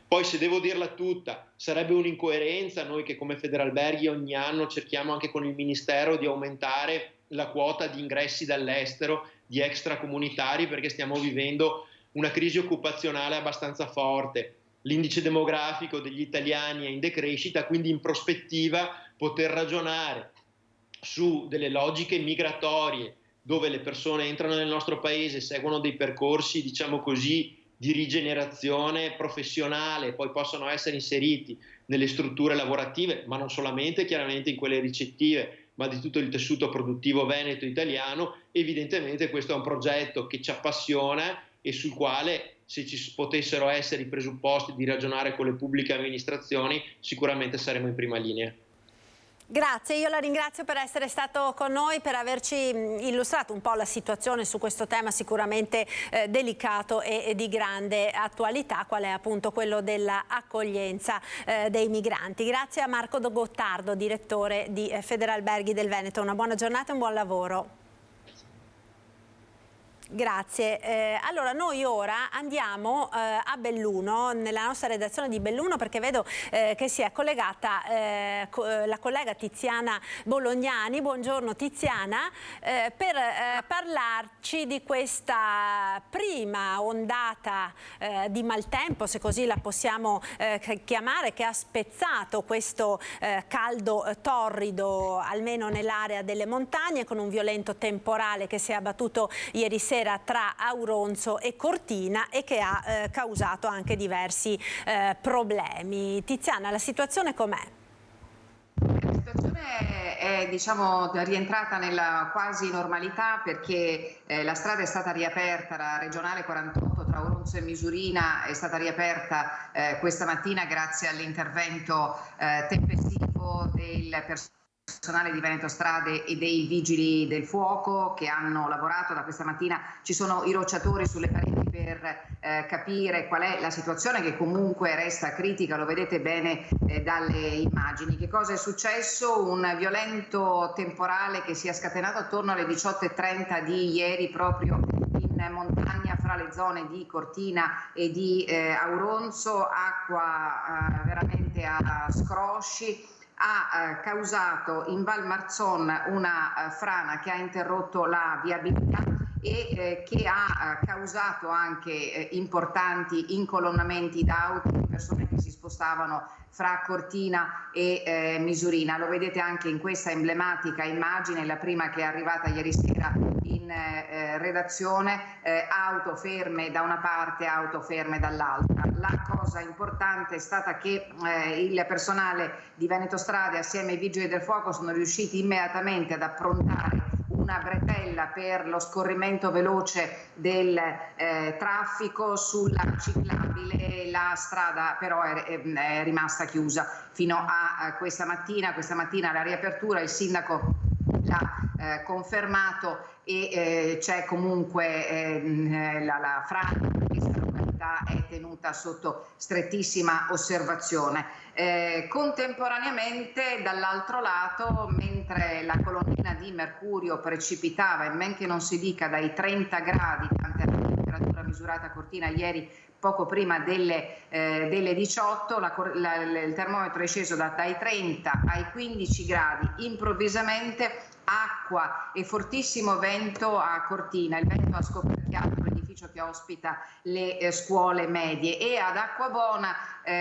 Poi, se devo dirla tutta, sarebbe un'incoerenza noi che come Federalberghi ogni anno cerchiamo anche con il Ministero di aumentare la quota di ingressi dall'estero, di extracomunitari, perché stiamo vivendo una crisi occupazionale abbastanza forte. L'indice demografico degli italiani è in decrescita, quindi in prospettiva poter ragionare su delle logiche migratorie dove le persone entrano nel nostro paese, seguono dei percorsi, diciamo così, di rigenerazione professionale, poi possono essere inseriti nelle strutture lavorative, ma non solamente chiaramente in quelle ricettive, ma di tutto il tessuto produttivo veneto italiano. Evidentemente questo è un progetto che ci appassiona e sul quale, se ci potessero essere i presupposti di ragionare con le pubbliche amministrazioni, sicuramente saremo in prima linea. Grazie, io la ringrazio per essere stato con noi, per averci illustrato un po' la situazione su questo tema sicuramente delicato e di grande attualità, qual è appunto quello dell'accoglienza dei migranti. Grazie a Marco Gottardo, direttore di Federalberghi del Veneto. Una buona giornata e un buon lavoro. Grazie. Allora noi ora andiamo a Belluno, nella nostra redazione di Belluno, perché vedo che si è collegata la collega Tiziana Bolognani. Buongiorno Tiziana, per parlarci di questa prima ondata di maltempo, se così la possiamo chiamare, che ha spezzato questo caldo torrido, almeno nell'area delle montagne, con un violento temporale che si è abbattuto ieri sera tra Auronzo e Cortina e che ha causato anche diversi problemi. Tiziana, la situazione com'è? La situazione è rientrata nella quasi normalità, perché la strada è stata riaperta, la regionale 48 tra Auronzo e Misurina è stata riaperta questa mattina grazie all'intervento tempestivo del personale di Veneto Strade e dei vigili del fuoco che hanno lavorato da questa mattina. Ci sono i rocciatori sulle pareti per capire qual è la situazione, che comunque resta critica, lo vedete bene dalle immagini. Che cosa è successo? Un violento temporale che si è scatenato attorno alle 18:30 di ieri proprio in montagna fra le zone di Cortina e di Auronzo, acqua veramente a scrosci. Ha causato in Val Marzon una frana che ha interrotto la viabilità e che ha causato anche importanti incolonnamenti d'auto di persone che si spostavano fra Cortina e Misurina. Lo vedete anche in questa emblematica immagine, la prima che è arrivata ieri sera in redazione, auto ferme da una parte, auto ferme dall'altra. La cosa importante è stata che il personale di Veneto Strade assieme ai vigili del fuoco sono riusciti immediatamente ad approntare una bretella per lo scorrimento veloce del traffico sulla ciclabile. La strada però è rimasta chiusa fino a questa mattina. Questa mattina la riapertura, il sindaco l'ha confermato e c'è comunque la frana, questa località è tenuta sotto strettissima osservazione. Contemporaneamente dall'altro lato, mentre la colonnina di mercurio precipitava, e men che non si dica dai 30 gradi, tanta la temperatura misurata a Cortina ieri poco prima delle 18, il termometro è sceso dai 30 ai 15 gradi, improvvisamente acqua e fortissimo vento a Cortina. Il vento ha scoperchiato l'edificio che ospita le scuole medie e ad Acquabona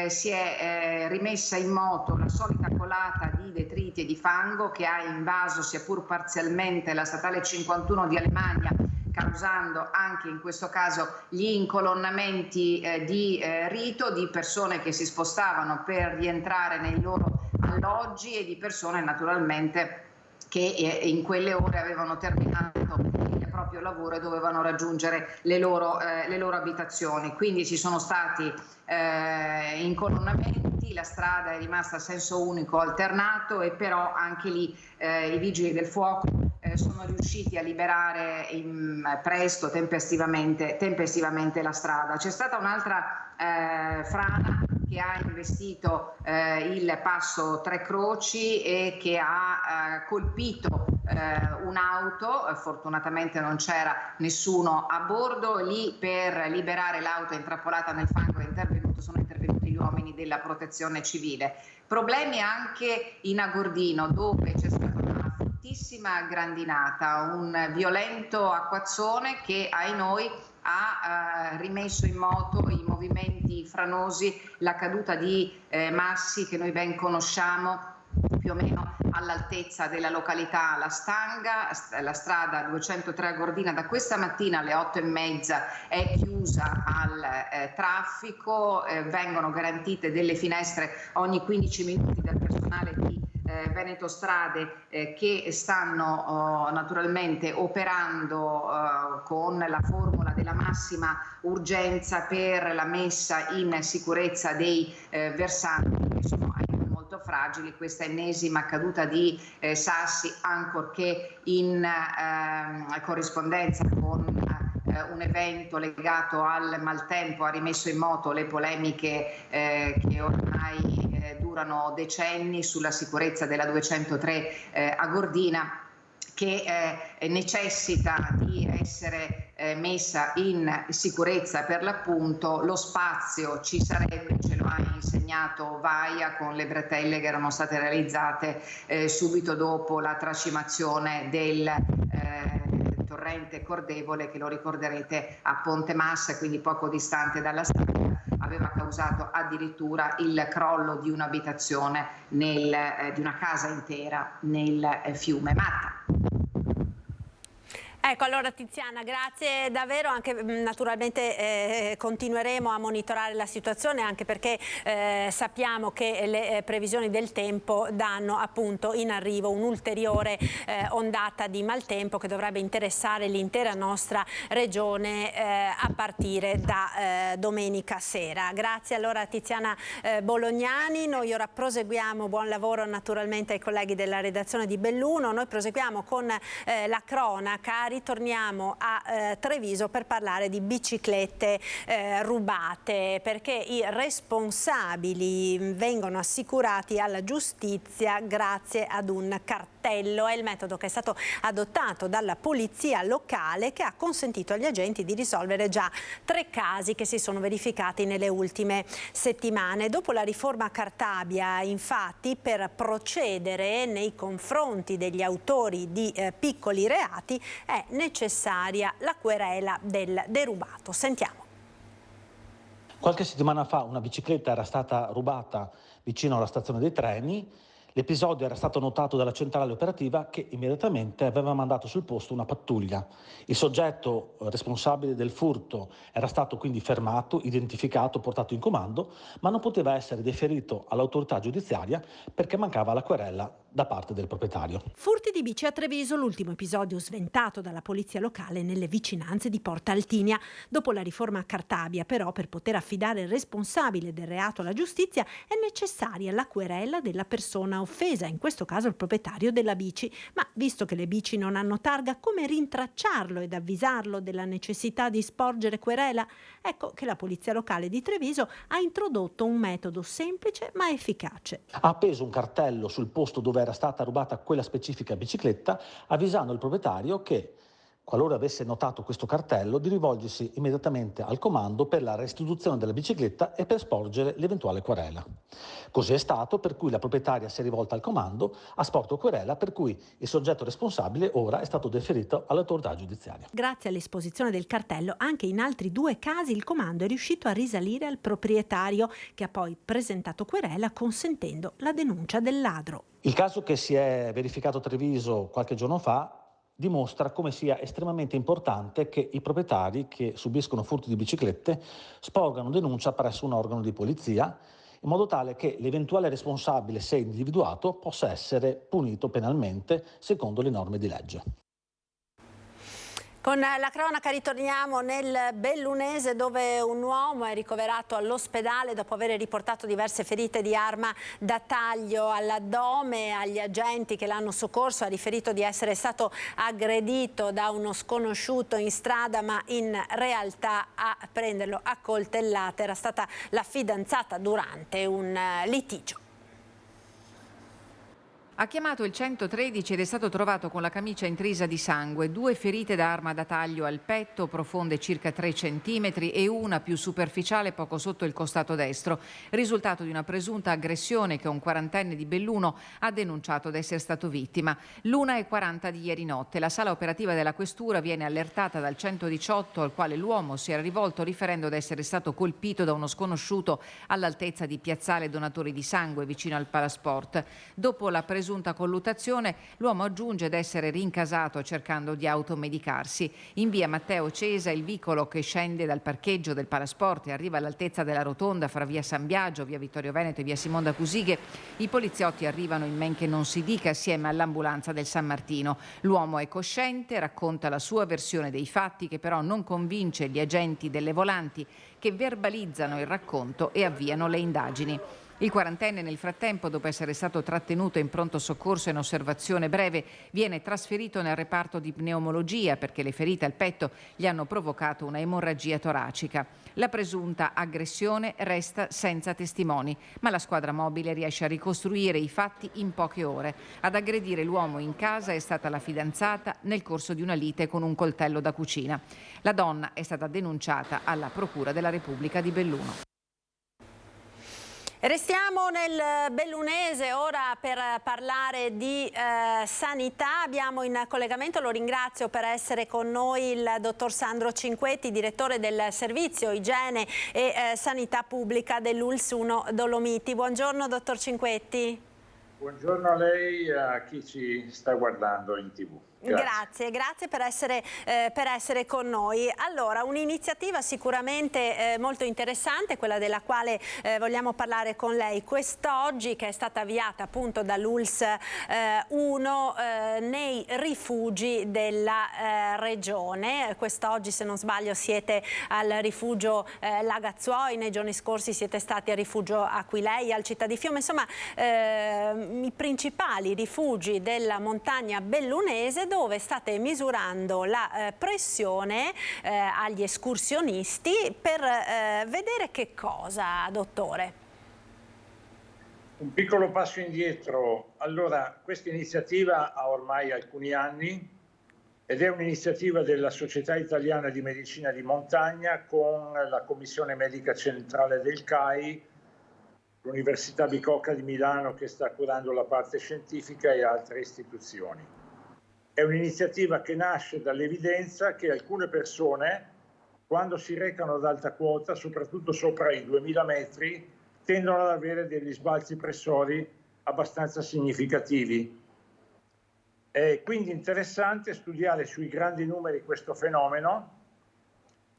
si è rimessa in moto la solita colata di detriti e di fango che ha invaso, sia pur parzialmente, la statale 51 di Alemagna, causando anche in questo caso gli incolonnamenti di rito di persone che si spostavano per rientrare nei loro alloggi e di persone naturalmente che in quelle ore avevano terminato il proprio lavoro e dovevano raggiungere le loro abitazioni. Quindi ci sono stati incolonnamenti, la strada è rimasta a senso unico alternato e però anche lì i vigili del fuoco sono riusciti a liberare presto, tempestivamente la strada. C'è stata un'altra frana che ha investito il passo Tre Croci e che ha colpito un'auto, fortunatamente non c'era nessuno a bordo. Lì per liberare l'auto intrappolata nel fango sono intervenuti gli uomini della protezione civile. Problemi anche in Agordino, dove c'è stata una fortissima grandinata, un violento acquazzone che ai noi ha rimesso in moto i movimenti franosi, la caduta di massi che noi ben conosciamo più o meno all'altezza della località La Stanga. La strada 203 Agordina da questa mattina alle 8:30 è chiusa al traffico, vengono garantite delle finestre ogni 15 minuti dal personale di Veneto Strade che stanno naturalmente operando con la formula della massima urgenza per la messa in sicurezza dei versanti che sono molto fragili. Questa ennesima caduta di sassi, ancorché in corrispondenza con un evento legato al maltempo, ha rimesso in moto le polemiche che ormai durano decenni sulla sicurezza della 203 Agordina, che necessita di essere messa in sicurezza per l'appunto. Lo spazio ci sarebbe, ce lo ha insegnato Vaia con le bretelle che erano state realizzate subito dopo la tracimazione del torrente Cordevole, che lo ricorderete a Ponte Massa, quindi poco distante dalla strada, aveva causato addirittura il crollo di un'abitazione, di una casa intera nel fiume Matta. Ecco, allora Tiziana, grazie davvero, anche naturalmente continueremo a monitorare la situazione, anche perché sappiamo che le previsioni del tempo danno appunto in arrivo un'ulteriore ondata di maltempo che dovrebbe interessare l'intera nostra regione a partire da domenica sera. Grazie allora a Tiziana Bolognani. Noi ora proseguiamo, buon lavoro naturalmente ai colleghi della redazione di Belluno, noi proseguiamo con la cronaca. Ritorniamo a Treviso per parlare di biciclette rubate, perché i responsabili vengono assicurati alla giustizia grazie ad un cartello. È il metodo che è stato adottato dalla polizia locale, che ha consentito agli agenti di risolvere già 3 casi che si sono verificati nelle ultime settimane. Dopo la riforma Cartabia, infatti, per procedere nei confronti degli autori di piccoli reati è necessaria la querela del derubato. Sentiamo. Qualche settimana fa una bicicletta era stata rubata vicino alla stazione dei treni. L'episodio era stato notato dalla centrale operativa, che immediatamente aveva mandato sul posto una pattuglia. Il soggetto responsabile del furto era stato quindi fermato, identificato, portato in comando, ma non poteva essere deferito all'autorità giudiziaria perché mancava la querela da parte del proprietario. Furti di bici a Treviso, l'ultimo episodio sventato dalla polizia locale nelle vicinanze di Porta Altinia. Dopo la riforma Cartabia, però, per poter affidare il responsabile del reato alla giustizia è necessaria la querela della persona offesa, in questo caso il proprietario della bici. Ma visto che le bici non hanno targa, come rintracciarlo ed avvisarlo della necessità di sporgere querela? Ecco che la polizia locale di Treviso ha introdotto un metodo semplice ma efficace. Ha appeso un cartello sul posto dove era stata rubata quella specifica bicicletta, avvisando il proprietario che, qualora avesse notato questo cartello, di rivolgersi immediatamente al comando per la restituzione della bicicletta e per sporgere l'eventuale querela. Così è stato, per cui la proprietaria si è rivolta al comando, ha sporto querela, per cui il soggetto responsabile ora è stato deferito all'autorità giudiziaria. Grazie all'esposizione del cartello, anche in altri 2 casi il comando è riuscito a risalire al proprietario, che ha poi presentato querela consentendo la denuncia del ladro. Il caso che si è verificato a Treviso qualche giorno fa dimostra come sia estremamente importante che i proprietari che subiscono furti di biciclette sporgano denuncia presso un organo di polizia, in modo tale che l'eventuale responsabile, se individuato, possa essere punito penalmente secondo le norme di legge. Con la cronaca ritorniamo nel Bellunese, dove un uomo è ricoverato all'ospedale dopo aver riportato diverse ferite di arma da taglio all'addome. Agli agenti che l'hanno soccorso ha riferito di essere stato aggredito da uno sconosciuto in strada, ma in realtà a prenderlo a coltellate era stata la fidanzata durante un litigio. Ha chiamato il 113 ed è stato trovato con la camicia intrisa di sangue, 2 ferite da arma da taglio al petto, profonde circa 3 centimetri, e una più superficiale poco sotto il costato destro, risultato di una presunta aggressione che un quarantenne di Belluno ha denunciato di essere stato vittima. L'1:40 di ieri notte la sala operativa della questura viene allertata dal 118, al quale l'uomo si era rivolto riferendo di essere stato colpito da uno sconosciuto all'altezza di Piazzale Donatori di Sangue, vicino al Palasport. Dopo la presunta colluttazione, l'uomo aggiunge di essere rincasato cercando di automedicarsi. In via Matteo Cesa, il vicolo che scende dal parcheggio del Palasport e arriva all'altezza della rotonda fra via San Biagio, via Vittorio Veneto e via Simonda Cusighe, i poliziotti arrivano in men che non si dica assieme all'ambulanza del San Martino. L'uomo è cosciente, racconta la sua versione dei fatti, che però non convince gli agenti delle volanti, che verbalizzano il racconto e avviano le indagini. Il quarantenne nel frattempo, dopo essere stato trattenuto in pronto soccorso in osservazione breve, viene trasferito nel reparto di pneumologia perché le ferite al petto gli hanno provocato una emorragia toracica. La presunta aggressione resta senza testimoni, ma la squadra mobile riesce a ricostruire i fatti in poche ore. Ad aggredire l'uomo in casa è stata la fidanzata nel corso di una lite con un coltello da cucina. La donna è stata denunciata alla Procura della Repubblica di Belluno. Restiamo nel Bellunese ora per parlare di sanità. Abbiamo in collegamento, lo ringrazio per essere con noi, il dottor Sandro Cinquetti, direttore del servizio igiene e sanità pubblica dell'ULSS 1 Dolomiti. Buongiorno dottor Cinquetti. Buongiorno a lei e a chi ci sta guardando in TV. Grazie per essere con noi. Allora, un'iniziativa sicuramente molto interessante, quella della quale vogliamo parlare con lei quest'oggi, che è stata avviata appunto dall'ULSS 1 nei rifugi della regione. Quest'oggi, se non sbaglio, siete al rifugio Lagazzuoi, nei giorni scorsi siete stati al rifugio Aquileia, al Città di Fiume, insomma i principali rifugi della montagna bellunese, dove state misurando la pressione agli escursionisti per vedere che cosa, dottore? Un piccolo passo indietro. Allora, questa iniziativa ha ormai alcuni anni ed è un'iniziativa della Società Italiana di Medicina di Montagna con la Commissione Medica Centrale del CAI, l'Università Bicocca di Milano che sta curando la parte scientifica e altre istituzioni. È un'iniziativa che nasce dall'evidenza che alcune persone, quando si recano ad alta quota, soprattutto sopra i 2000 metri, tendono ad avere degli sbalzi pressori abbastanza significativi. È quindi interessante studiare sui grandi numeri questo fenomeno.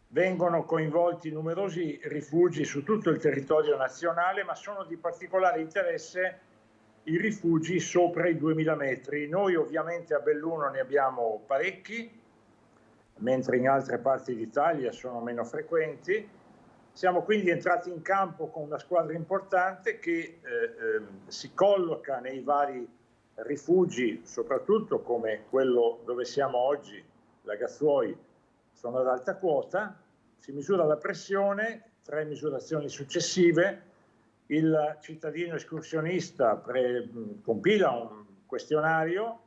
Vengono coinvolti numerosi rifugi su tutto il territorio nazionale, ma sono di particolare interesse i rifugi sopra i 2000 metri. Noi ovviamente a Belluno ne abbiamo parecchi, mentre in altre parti d'Italia sono meno frequenti. Siamo quindi entrati in campo con una squadra importante che si colloca nei vari rifugi, soprattutto come quello dove siamo oggi, Lagazzuoi, sono ad alta quota, si misura la pressione, 3 misurazioni successive. Il cittadino escursionista compila un questionario,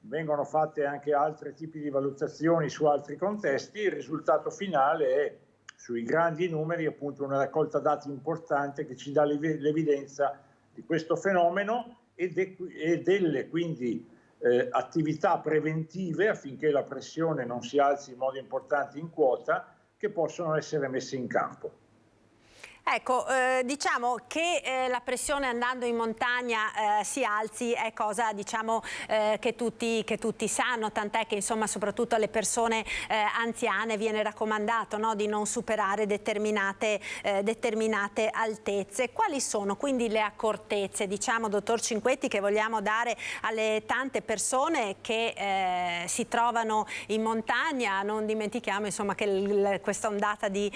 vengono fatte anche altri tipi di valutazioni su altri contesti. Il risultato finale è, sui grandi numeri, appunto una raccolta dati importante che ci dà l'evidenza di questo fenomeno e delle quindi attività preventive affinché la pressione non si alzi in modo importante in quota, che possono essere messe in campo. Ecco, diciamo che la pressione andando in montagna si alzi è cosa, diciamo, che tutti sanno, tant'è che insomma soprattutto alle persone anziane viene raccomandato, no, di non superare determinate altezze. Quali sono quindi le accortezze, diciamo, dottor Cinquetti, che vogliamo dare alle tante persone che si trovano in montagna? Non dimentichiamo insomma che questa ondata di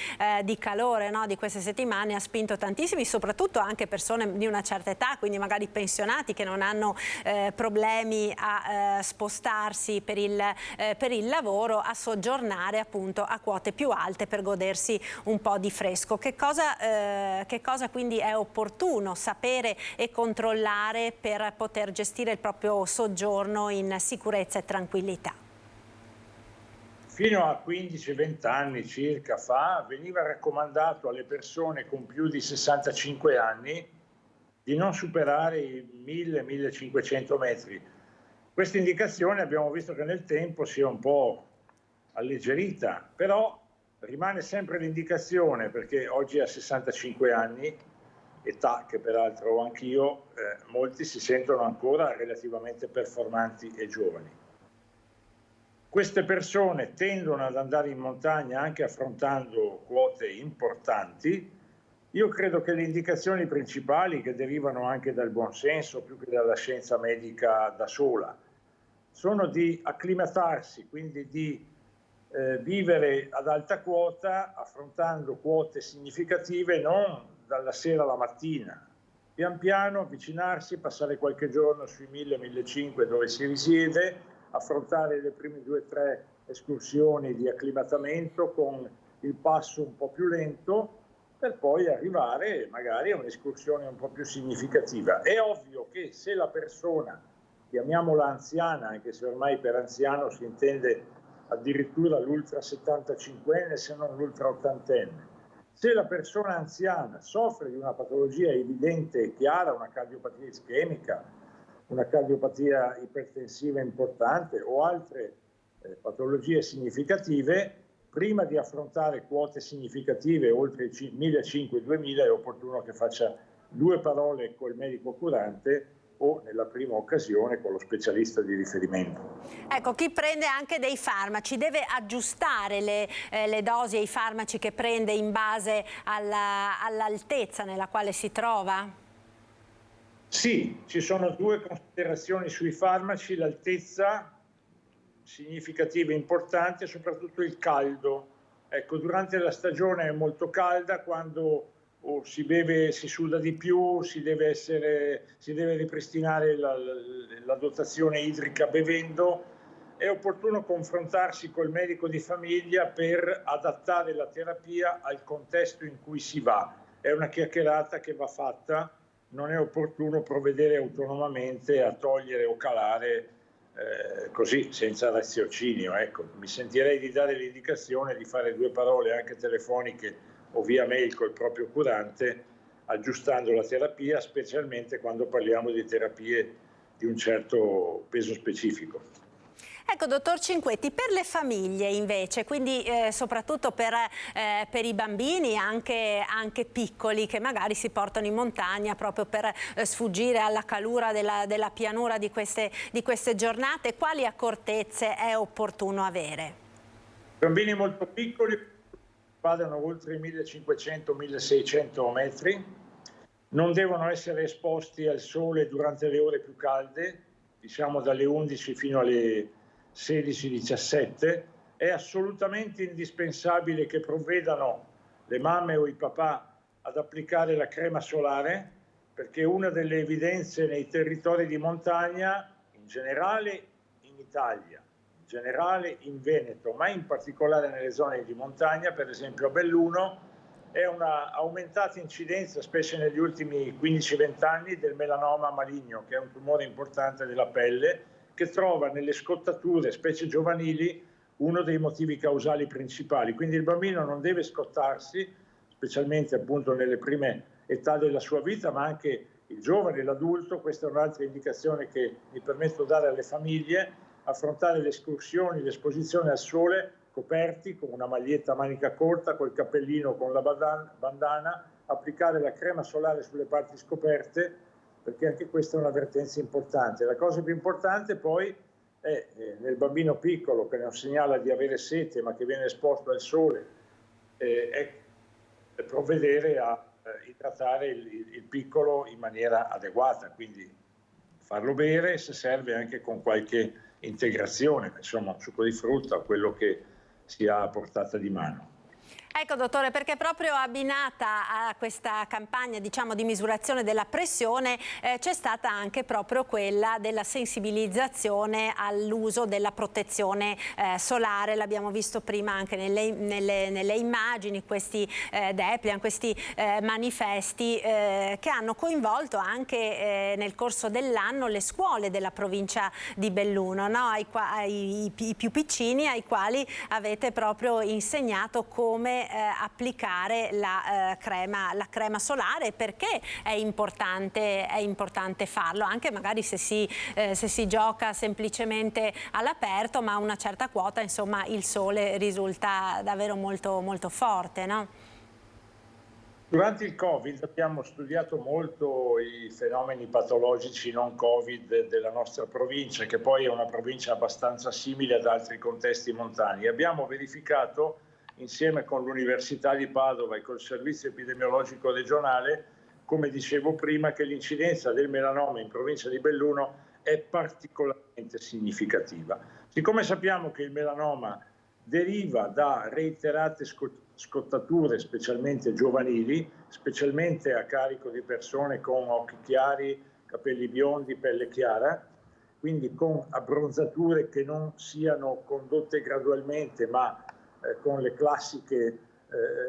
calore, no, di queste settimane ha spinto tantissimi, soprattutto anche persone di una certa età, quindi magari pensionati che non hanno problemi a spostarsi per il lavoro, a soggiornare appunto a quote più alte per godersi un po' di fresco. Che cosa quindi è opportuno sapere e controllare per poter gestire il proprio soggiorno in sicurezza e tranquillità? Fino a 15-20 anni circa fa veniva raccomandato alle persone con più di 65 anni di non superare i 1000-1500 metri. Questa indicazione abbiamo visto che nel tempo si è un po' alleggerita, però rimane sempre l'indicazione, perché oggi a 65 anni, età che peraltro ho anch'io, molti si sentono ancora relativamente performanti e giovani. Queste persone tendono ad andare in montagna anche affrontando quote importanti. Io credo che le indicazioni principali, che derivano anche dal buonsenso più che dalla scienza medica da sola, sono di acclimatarsi, quindi di vivere ad alta quota affrontando quote significative non dalla sera alla mattina. Pian piano avvicinarsi, passare qualche giorno sui 1000-1500 dove si risiede, affrontare le prime 2 o 3 escursioni di acclimatamento con il passo un po' più lento per poi arrivare magari a un'escursione un po' più significativa. È ovvio che se la persona, chiamiamola anziana, anche se ormai per anziano si intende addirittura l'ultra 75enne se non l'ultra 80enne, se la persona anziana soffre di una patologia evidente e chiara, una cardiopatia ischemica, una cardiopatia ipertensiva importante o altre patologie significative, prima di affrontare quote significative oltre i 1500-2000 è opportuno che faccia 2 parole col medico curante o nella prima occasione con lo specialista di riferimento. Ecco, chi prende anche dei farmaci deve aggiustare le dosi e i farmaci che prende in base all'altezza nella quale si trova? Sì, ci sono 2 considerazioni sui farmaci: l'altezza significativa e importante, e soprattutto il caldo. Ecco, durante la stagione è molto calda, quando si beve, si suda di più, si deve ripristinare la dotazione idrica bevendo. È opportuno confrontarsi col medico di famiglia per adattare la terapia al contesto in cui si va. È una chiacchierata che va fatta. Non è opportuno provvedere autonomamente a togliere o calare così senza raziocinio. Ecco, mi sentirei di dare l'indicazione di fare 2 parole anche telefoniche o via mail col proprio curante, aggiustando la terapia, specialmente quando parliamo di terapie di un certo peso specifico. Ecco, dottor Cinquetti, per le famiglie invece, quindi soprattutto per i bambini anche piccoli che magari si portano in montagna proprio per sfuggire alla calura della pianura di queste giornate, quali accortezze è opportuno avere? Bambini molto piccoli vadano oltre i 1500-1600 metri, non devono essere esposti al sole durante le ore più calde, diciamo dalle 11 fino alle 16-17, è assolutamente indispensabile che provvedano le mamme o i papà ad applicare la crema solare, perché una delle evidenze nei territori di montagna, in generale in Italia, in generale in Veneto, ma in particolare nelle zone di montagna, per esempio a Belluno, è una aumentata incidenza, specie negli ultimi 15-20 anni, del melanoma maligno, che è un tumore importante della pelle, che trova nelle scottature, specie giovanili, uno dei motivi causali principali. Quindi il bambino non deve scottarsi, specialmente appunto nelle prime età della sua vita, ma anche il giovane, l'adulto. Questa è un'altra indicazione che mi permetto di dare alle famiglie: affrontare le escursioni, l'esposizione al sole, coperti con una maglietta a manica corta, col cappellino, con la bandana, applicare la crema solare sulle parti scoperte, perché anche questa è un'avvertenza importante. La cosa più importante poi è nel bambino piccolo che non segnala di avere sete ma che viene esposto al sole, è provvedere a idratare il piccolo in maniera adeguata, quindi farlo bere, se serve anche con qualche integrazione, insomma un succo di frutta o quello che si ha a portata di mano. Ecco dottore, perché proprio abbinata a questa campagna diciamo di misurazione della pressione c'è stata anche proprio quella della sensibilizzazione all'uso della protezione solare, l'abbiamo visto prima anche nelle immagini, questi dépliant, questi manifesti che hanno coinvolto anche nel corso dell'anno le scuole della provincia di Belluno, no? I più piccini ai quali avete proprio insegnato come applicare la crema solare, perché è importante farlo, anche magari se si gioca semplicemente all'aperto, ma a una certa quota insomma il sole risulta davvero molto, molto forte, no? Durante il Covid abbiamo studiato molto i fenomeni patologici non Covid della nostra provincia, che poi è una provincia abbastanza simile ad altri contesti montani. Abbiamo verificato insieme con l'Università di Padova e col Servizio Epidemiologico Regionale, come dicevo prima, che l'incidenza del melanoma in provincia di Belluno è particolarmente significativa. Siccome sappiamo che il melanoma deriva da reiterate scottature, specialmente giovanili, specialmente a carico di persone con occhi chiari, capelli biondi, pelle chiara, quindi con abbronzature che non siano condotte gradualmente, ma con le classiche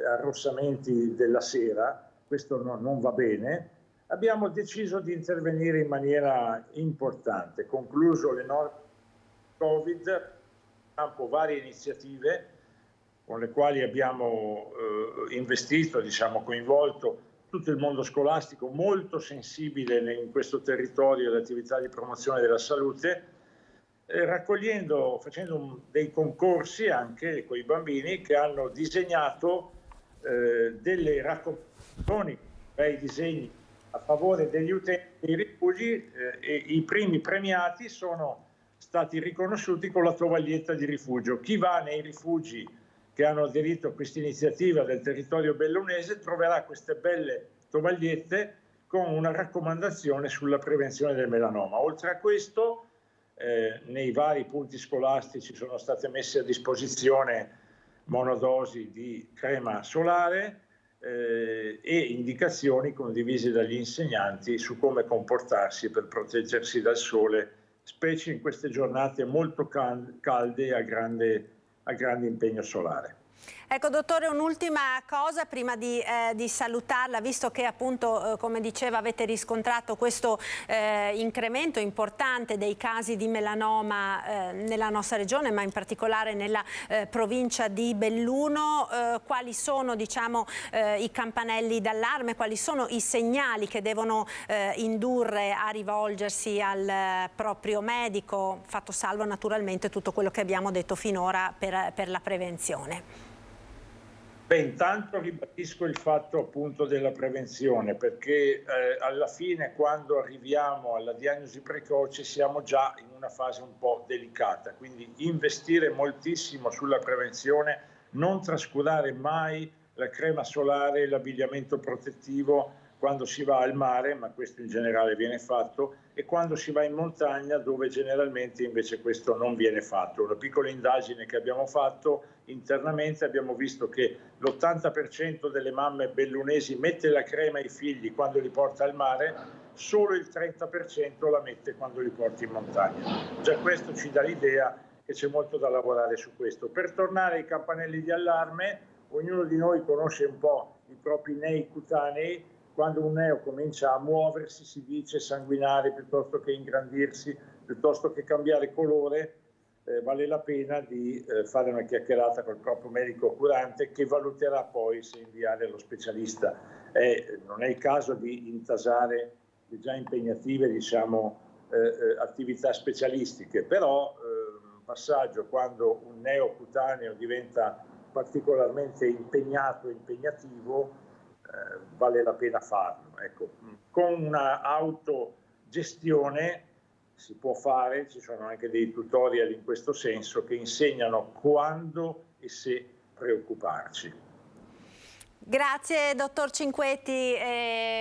arrossamenti della sera, questo non va bene, abbiamo deciso di intervenire in maniera importante. Concluso le norme Covid, campo varie iniziative con le quali abbiamo investito, diciamo, coinvolto tutto il mondo scolastico, molto sensibile in questo territorio alle attività di promozione della salute, facendo dei concorsi anche con i bambini che hanno disegnato delle raccomandazioni, bei disegni a favore degli utenti dei rifugi e i primi premiati sono stati riconosciuti con la tovaglietta di rifugio. Chi va nei rifugi che hanno aderito a questa iniziativa del territorio bellunese troverà queste belle tovagliette con una raccomandazione sulla prevenzione del melanoma. Oltre a questo, nei vari punti scolastici sono state messe a disposizione monodosi di crema solare e indicazioni condivise dagli insegnanti su come comportarsi per proteggersi dal sole, specie in queste giornate molto calde e a grande impegno solare. Ecco dottore, un'ultima cosa prima di salutarla, visto che appunto come diceva avete riscontrato questo incremento importante dei casi di melanoma nella nostra regione, ma in particolare nella provincia di Belluno, quali sono diciamo i campanelli d'allarme, quali sono i segnali che devono indurre a rivolgersi al proprio medico, fatto salvo naturalmente tutto quello che abbiamo detto finora per la prevenzione? Beh, intanto ribadisco il fatto appunto della prevenzione, perché alla fine quando arriviamo alla diagnosi precoce siamo già in una fase un po' delicata, quindi investire moltissimo sulla prevenzione, non trascurare mai la crema solare e l'abbigliamento protettivo quando si va al mare, ma questo in generale viene fatto, e quando si va in montagna dove generalmente invece questo non viene fatto. Una piccola indagine che abbiamo fatto internamente, abbiamo visto che l'80% delle mamme bellunesi mette la crema ai figli quando li porta al mare, solo il 30% la mette quando li porta in montagna. Già questo ci dà l'idea che c'è molto da lavorare su questo. Per tornare ai campanelli di allarme, ognuno di noi conosce un po' i propri nei cutanei. Quando un neo comincia a muoversi, si dice sanguinare piuttosto che ingrandirsi, piuttosto che cambiare colore, vale la pena di fare una chiacchierata col proprio medico curante che valuterà poi se inviare allo specialista. Non è il caso di intasare le già impegnative attività specialistiche, però un passaggio quando un neo cutaneo diventa particolarmente impegnato e impegnativo, vale la pena farlo. Ecco, con una autogestione si può fare, ci sono anche dei tutorial in questo senso che insegnano quando e se preoccuparci. Grazie dottor Cinquetti,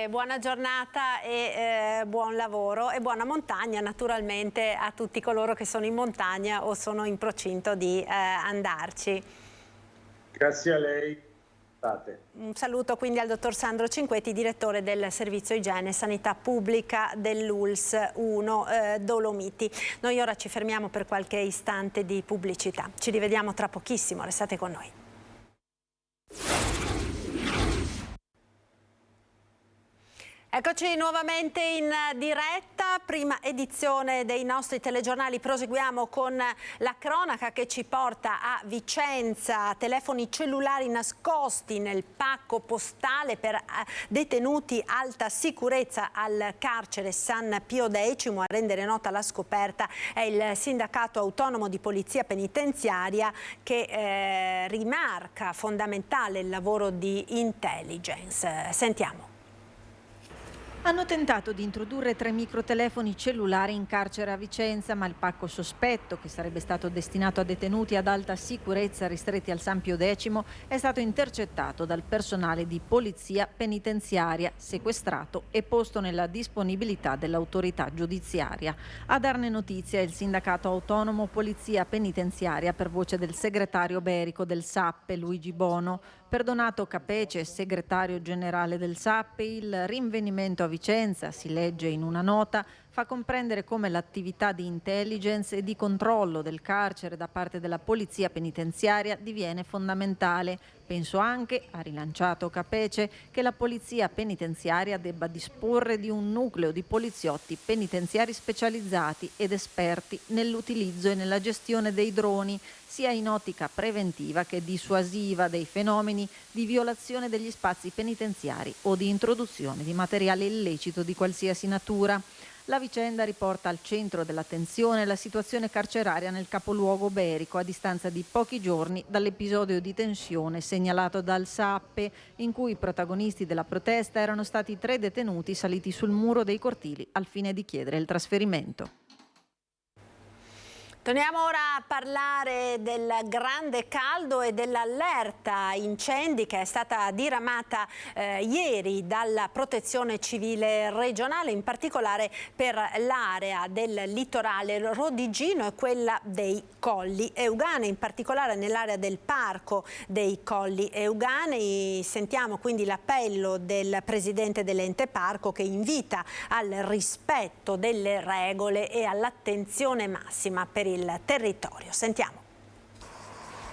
buona giornata e buon lavoro e buona montagna naturalmente a tutti coloro che sono in montagna o sono in procinto di andarci. Grazie a lei. Un saluto quindi al dottor Sandro Cinquetti, direttore del Servizio Igiene e Sanità Pubblica dell'ULSS 1 Dolomiti. Noi ora ci fermiamo per qualche istante di pubblicità. Ci rivediamo tra pochissimo, restate con noi. Eccoci nuovamente in diretta, prima edizione dei nostri telegiornali. Proseguiamo con la cronaca che ci porta a Vicenza, telefoni cellulari nascosti nel pacco postale per detenuti alta sicurezza al carcere San Pio X. A rendere nota la scoperta è il sindacato autonomo di polizia penitenziaria che rimarca fondamentale il lavoro di intelligence. Sentiamo. Hanno tentato di introdurre 3 microtelefoni cellulari in carcere a Vicenza, ma il pacco sospetto, che sarebbe stato destinato a detenuti ad alta sicurezza ristretti al San Pio X, è stato intercettato dal personale di polizia penitenziaria, sequestrato e posto nella disponibilità dell'autorità giudiziaria. A darne notizia è il sindacato autonomo polizia penitenziaria per voce del segretario berico del SAPPE, Luigi Bono. Per Donato Capece, segretario generale del SAPPE, il rinvenimento a Vicenza, si legge in una nota, fa comprendere come l'attività di intelligence e di controllo del carcere da parte della polizia penitenziaria diviene fondamentale. Penso anche, ha rilanciato Capece, che la polizia penitenziaria debba disporre di un nucleo di poliziotti penitenziari specializzati ed esperti nell'utilizzo e nella gestione dei droni, sia in ottica preventiva che dissuasiva dei fenomeni di violazione degli spazi penitenziari o di introduzione di materiale illecito di qualsiasi natura. La vicenda riporta al centro dell'attenzione la situazione carceraria nel capoluogo berico a distanza di pochi giorni dall'episodio di tensione segnalato dal SAPPE, in cui i protagonisti della protesta erano stati 3 detenuti saliti sul muro dei cortili al fine di chiedere il trasferimento. Torniamo ora a parlare del grande caldo e dell'allerta incendi che è stata diramata ieri dalla Protezione Civile regionale, in particolare per l'area del litorale rodigino e quella dei Colli Euganei, in particolare nell'area del Parco dei Colli Euganei. Sentiamo quindi l'appello del presidente dell'ente parco che invita al rispetto delle regole e all'attenzione massima per il territorio. Sentiamo.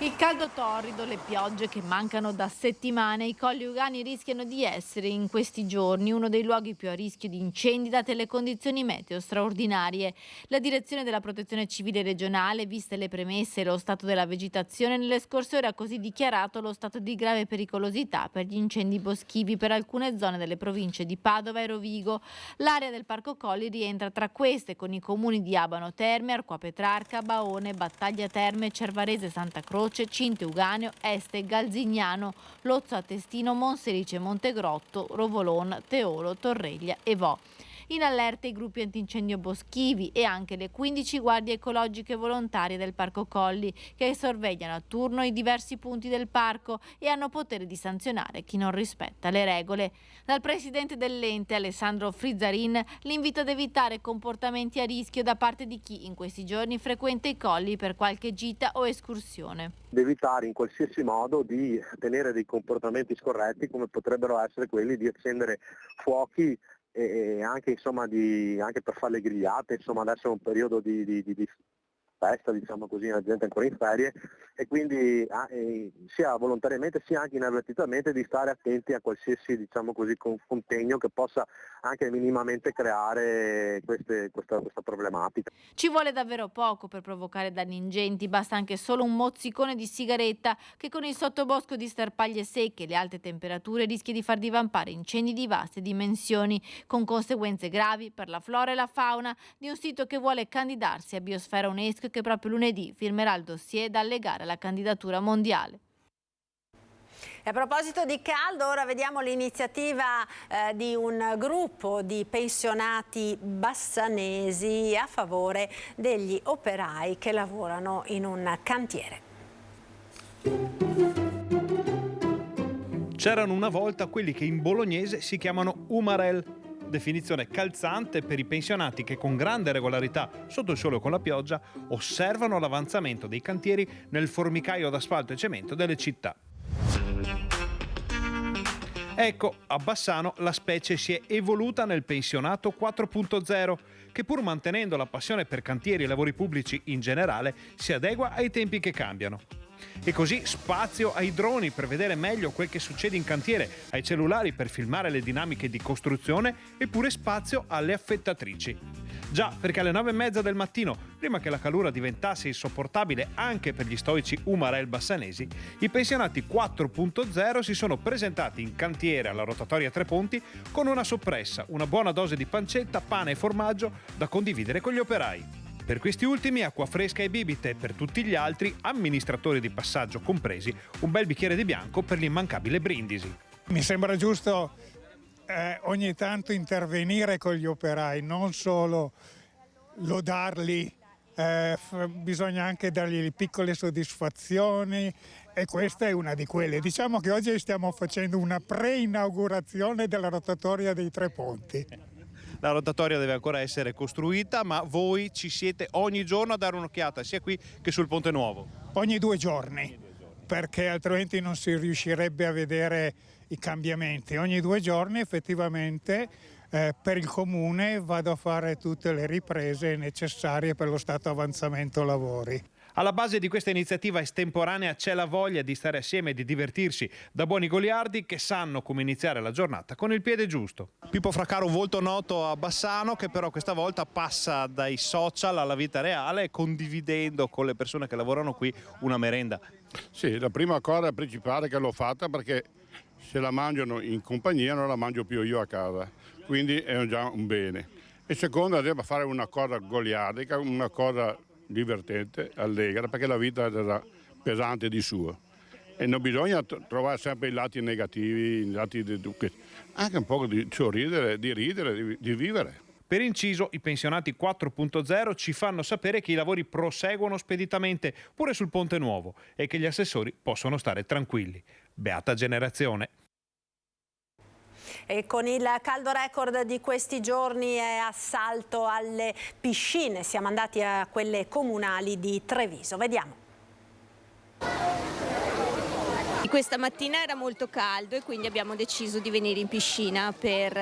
Il caldo torrido, le piogge che mancano da settimane, i Colli Euganei rischiano di essere in questi giorni uno dei luoghi più a rischio di incendi date le condizioni meteo straordinarie. La direzione della Protezione Civile regionale, viste le premesse e lo stato della vegetazione, nelle scorse ore ha così dichiarato lo stato di grave pericolosità per gli incendi boschivi per alcune zone delle province di Padova e Rovigo. L'area del Parco Colli rientra tra queste, con i comuni di Abano Terme, Arqua Petrarca, Baone, Battaglia Terme, Cervarese Santa Croce, Cinte Euganeo, Este, Galzignano, Lozzo Attestino, Monselice Montegrotto, Rovolon, Teolo, Torreglia e Vo. In allerta i gruppi antincendio boschivi e anche le 15 guardie ecologiche volontarie del Parco Colli, che sorvegliano a turno i diversi punti del parco e hanno potere di sanzionare chi non rispetta le regole. Dal presidente dell'ente, Alessandro Frizzarin, l'invito ad evitare comportamenti a rischio da parte di chi in questi giorni frequenta i colli per qualche gita o escursione. Di evitare in qualsiasi modo di tenere dei comportamenti scorretti, come potrebbero essere quelli di accendere fuochi e anche insomma anche per fare le grigliate. Insomma adesso è un periodo di festa, diciamo così, la gente è ancora in ferie e quindi sia volontariamente sia anche inavvertitamente di stare attenti a qualsiasi, diciamo così, contegno che possa anche minimamente creare questa problematica. Ci vuole davvero poco per provocare danni ingenti, basta anche solo un mozzicone di sigaretta che con il sottobosco di sterpaglie secche e le alte temperature rischia di far divampare incendi di vaste dimensioni, con conseguenze gravi per la flora e la fauna di un sito che vuole candidarsi a Biosfera UNESCO, che proprio lunedì firmerà il dossier da allegare alla candidatura mondiale. E a proposito di caldo, ora vediamo l'iniziativa di un gruppo di pensionati bassanesi a favore degli operai che lavorano in un cantiere. C'erano una volta quelli che in bolognese si chiamano umarell, definizione calzante per i pensionati che con grande regolarità, sotto il sole o con la pioggia, osservano l'avanzamento dei cantieri nel formicaio d'asfalto e cemento delle città. Ecco, a Bassano la specie si è evoluta nel pensionato 4.0, che pur mantenendo la passione per cantieri e lavori pubblici in generale, si adegua ai tempi che cambiano. E così spazio ai droni per vedere meglio quel che succede in cantiere, ai cellulari per filmare le dinamiche di costruzione e pure spazio alle affettatrici. Già, perché alle 9:30 del mattino, prima che la calura diventasse insopportabile anche per gli stoici umarell bassanesi, i pensionati 4.0 si sono presentati in cantiere alla rotatoria Tre Ponti con una soppressa, una buona dose di pancetta, pane e formaggio da condividere con gli operai. Per questi ultimi acqua fresca e bibite, per tutti gli altri, amministratori di passaggio compresi, un bel bicchiere di bianco per l'immancabile brindisi. Mi sembra giusto ogni tanto intervenire con gli operai, non solo lodarli, bisogna anche dargli piccole soddisfazioni e questa è una di quelle. Diciamo che oggi stiamo facendo una pre-inaugurazione della rotatoria dei Tre Ponti. La rotatoria deve ancora essere costruita, ma voi ci siete ogni giorno a dare un'occhiata, sia qui che sul Ponte Nuovo? Ogni 2 giorni, perché altrimenti non si riuscirebbe a vedere i cambiamenti. Ogni 2 giorni effettivamente per il comune vado a fare tutte le riprese necessarie per lo stato avanzamento lavori. Alla base di questa iniziativa estemporanea c'è la voglia di stare assieme e di divertirsi, da buoni goliardi che sanno come iniziare la giornata con il piede giusto. Pippo Fraccaro, un volto noto a Bassano, che però questa volta passa dai social alla vita reale, condividendo con le persone che lavorano qui una merenda. Sì, la prima cosa principale che l'ho fatta, perché se la mangiano in compagnia non la mangio più io a casa, quindi è già un bene. E seconda, devo fare una cosa goliardica, una cosa divertente, allegra, perché la vita è già pesante di suo e non bisogna trovare sempre i lati negativi, i lati anche un po' di sorridere, di ridere, di vivere. Per inciso, i pensionati 4.0 ci fanno sapere che i lavori proseguono speditamente pure sul Ponte Nuovo e che gli assessori possono stare tranquilli. Beata generazione! E con il caldo record di questi giorni è assalto alle piscine. Siamo andati a quelle comunali di Treviso. Vediamo. Questa mattina era molto caldo e quindi abbiamo deciso di venire in piscina per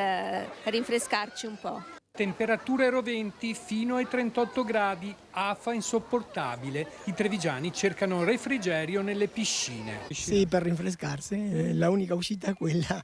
rinfrescarci un po'. Temperature roventi fino ai 38 gradi, afa insopportabile. I trevigiani cercano refrigerio nelle piscine. Sì, per rinfrescarsi, la unica uscita è quella,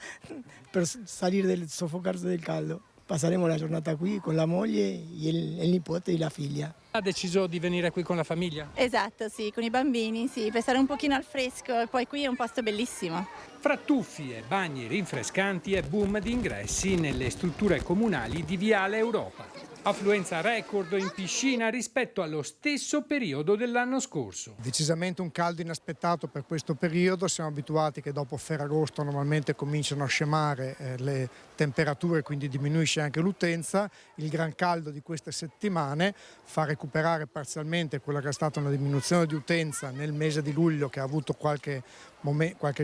per salire soffocarsi del caldo. Passeremo la giornata qui con la moglie, il nipote e la figlia. Ha deciso di venire qui con la famiglia? Esatto, sì, con i bambini, sì, per stare un pochino al fresco e poi qui è un posto bellissimo. Fra tuffi e bagni rinfrescanti e boom di ingressi nelle strutture comunali di Viale Europa. Affluenza record in piscina rispetto allo stesso periodo dell'anno scorso. Decisamente un caldo inaspettato per questo periodo, siamo abituati che dopo Ferragosto normalmente cominciano a scemare le temperature, quindi diminuisce anche l'utenza. Il gran caldo di queste settimane fa recuperare parzialmente quella che è stata una diminuzione di utenza nel mese di luglio, che ha avuto qualche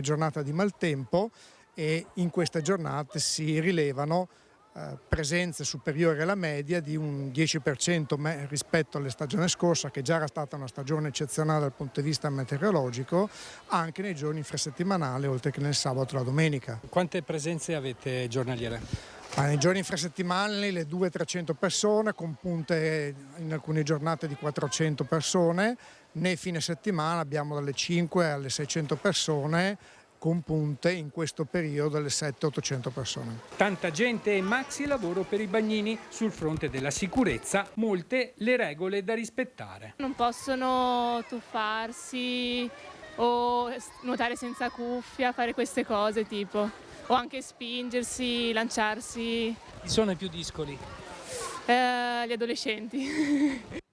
giornata di maltempo, e in queste giornate si rilevano presenze superiori alla media di un 10% rispetto alla stagione scorsa, che già era stata una stagione eccezionale dal punto di vista meteorologico, anche nei giorni infrasettimanali, oltre che nel sabato e la domenica. Quante presenze avete giornaliere? Nei giorni infrasettimanali le 200-300 persone, con punte in alcune giornate di 400 persone. Nei fine settimana abbiamo dalle 5 alle 600 persone, con punte in questo periodo delle 700-800 persone. Tanta gente e maxi lavoro per i bagnini. Sul fronte della sicurezza, molte le regole da rispettare. Non possono tuffarsi o nuotare senza cuffia, fare queste cose tipo, o anche spingersi, lanciarsi. Chi sono i più discoli? Gli adolescenti.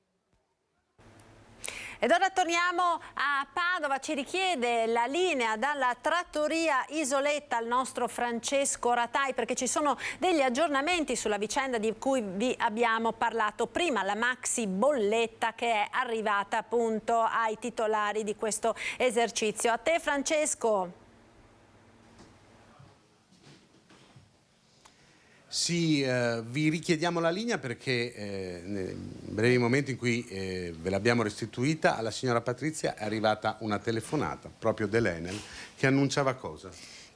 Ed ora torniamo a Padova, ci richiede la linea dalla trattoria Isoletta il nostro Francesco Ratai, perché ci sono degli aggiornamenti sulla vicenda di cui vi abbiamo parlato prima, la maxi bolletta che è arrivata appunto ai titolari di questo esercizio. A te Francesco. Sì, vi richiediamo la linea perché nei brevi momenti in cui ve l'abbiamo restituita alla signora Patrizia è arrivata una telefonata proprio dell'Enel che annunciava cosa?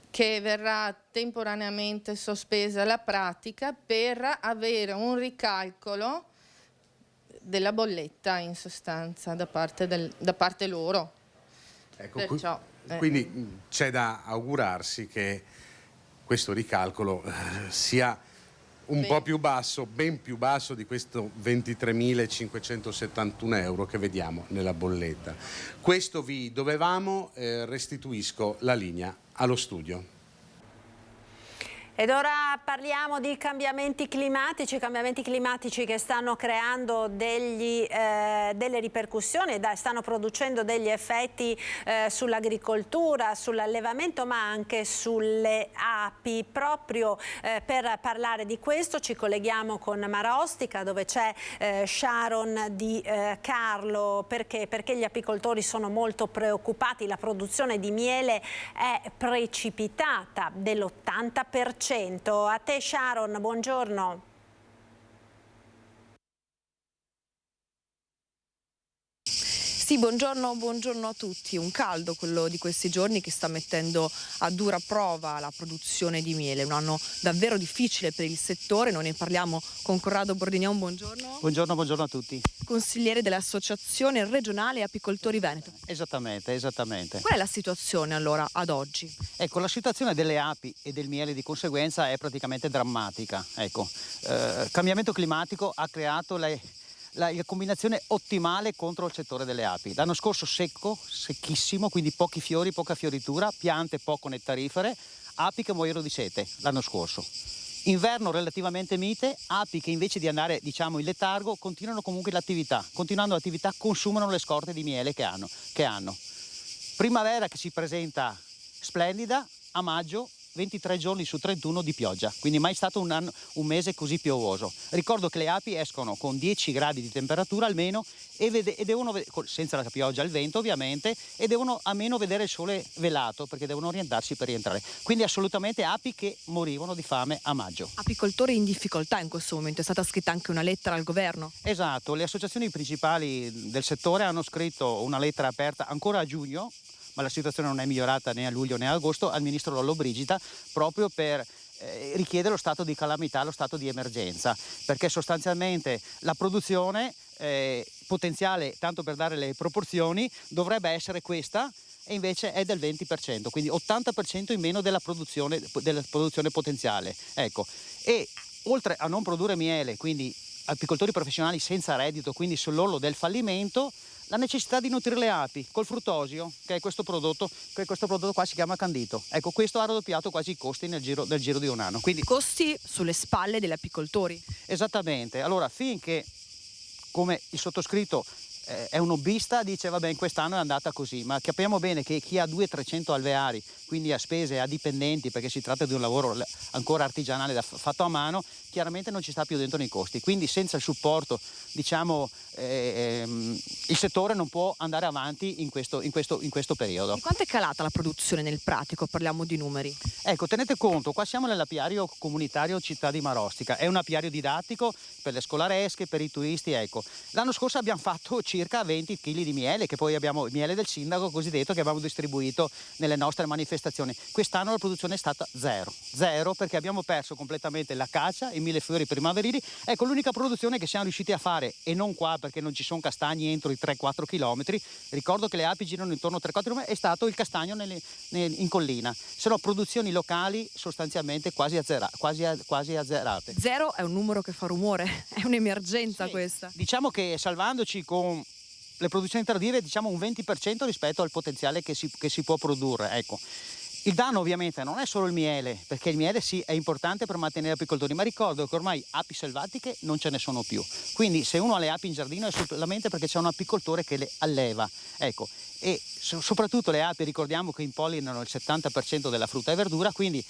Che verrà temporaneamente sospesa la pratica per avere un ricalcolo della bolletta in sostanza da parte loro. Ecco, perciò, quindi c'è da augurarsi che questo ricalcolo sia un po' più basso, ben più basso di questo 23.571 euro che vediamo nella bolletta. Questo vi dovevamo, restituisco la linea allo studio. Ed ora parliamo di cambiamenti climatici che stanno creando delle ripercussioni e stanno producendo degli effetti sull'agricoltura, sull'allevamento ma anche sulle api. Proprio per parlare di questo ci colleghiamo con Marostica dove c'è Sharon Di Carlo. Perché gli apicoltori sono molto preoccupati, la produzione di miele è precipitata dell'80%. A te Sharon, buongiorno. Sì, buongiorno a tutti. Un caldo quello di questi giorni che sta mettendo a dura prova la produzione di miele. Un anno davvero difficile per il settore, noi ne parliamo con Corrado Bordignon, buongiorno. Buongiorno a tutti. Consigliere dell'Associazione Regionale Apicoltori Veneto. Esattamente. Qual è la situazione allora ad oggi? Ecco, la situazione delle api e del miele di conseguenza è praticamente drammatica. Ecco, cambiamento climatico ha creato la combinazione ottimale contro il settore delle api. L'anno scorso secchissimo, quindi pochi fiori, poca fioritura, piante poco nettarifere, api che muoiono di sete l'anno scorso. Inverno relativamente mite, api che invece di andare in letargo continuano comunque l'attività, continuando l'attività consumano le scorte di miele che hanno. Primavera che si presenta splendida, a maggio 23 giorni su 31 di pioggia, quindi mai stato un mese così piovoso. Ricordo che le api escono con 10 gradi di temperatura almeno e devono, senza la pioggia e il vento ovviamente, e devono almeno vedere il sole velato perché devono orientarsi per rientrare. Quindi assolutamente api che morivano di fame a maggio. Apicoltori in difficoltà in questo momento, è stata scritta anche una lettera al governo? Esatto, le associazioni principali del settore hanno scritto una lettera aperta ancora a giugno, ma la situazione non è migliorata né a luglio né a agosto, al ministro Lollobrigida proprio per richiedere lo stato di calamità, lo stato di emergenza, perché sostanzialmente la produzione potenziale, tanto per dare le proporzioni, dovrebbe essere questa e invece è del 20%, quindi 80% in meno della produzione potenziale. Ecco. E oltre a non produrre miele, quindi apicoltori professionali senza reddito, quindi sull'orlo del fallimento, la necessità di nutrire le api col fruttosio, che è questo prodotto qua si chiama Candito. Ecco, questo ha raddoppiato quasi i costi nel giro di un anno. Quindi costi sulle spalle degli apicoltori. Esattamente. Allora, finché, come il sottoscritto è un hobbista, dice vabbè, in quest'anno è andata così, ma capiamo bene che chi ha 200-300 alveari, quindi a spese, a dipendenti, perché si tratta di un lavoro ancora artigianale fatto a mano, chiaramente non ci sta più dentro nei costi, quindi senza il supporto, il settore non può andare avanti in questo periodo. Di quanto è calata la produzione nel pratico? Parliamo di numeri. Ecco, tenete conto, qua siamo nell'apiario comunitario Città di Marostica, è un apiario didattico per le scolaresche, per i turisti, ecco. L'anno scorso abbiamo fatto circa 20 kg di miele, che poi abbiamo il miele del sindaco cosiddetto che abbiamo distribuito nelle nostre manifestazioni. Quest'anno la produzione è stata zero perché abbiamo perso completamente la caccia, i millefiori primaverili. Ecco, l'unica produzione che siamo riusciti a fare, e non qua perché non ci sono castagni entro i 3-4 km, ricordo che le api girano intorno a 3-4 km, è stato il castagno in collina. Sono produzioni locali sostanzialmente quasi azzerate. Zero è un numero che fa rumore, è un'emergenza questa. Diciamo che salvandoci con le produzioni tardive, diciamo un 20% rispetto al potenziale che si può produrre. Ecco. Il danno ovviamente non è solo il miele, perché il miele sì è importante per mantenere gli apicoltori, ma ricordo che ormai api selvatiche non ce ne sono più. Quindi se uno ha le api in giardino è solamente perché c'è un apicoltore che le alleva. Ecco. E soprattutto le api, ricordiamo che impollinano il 70% della frutta e verdura, quindi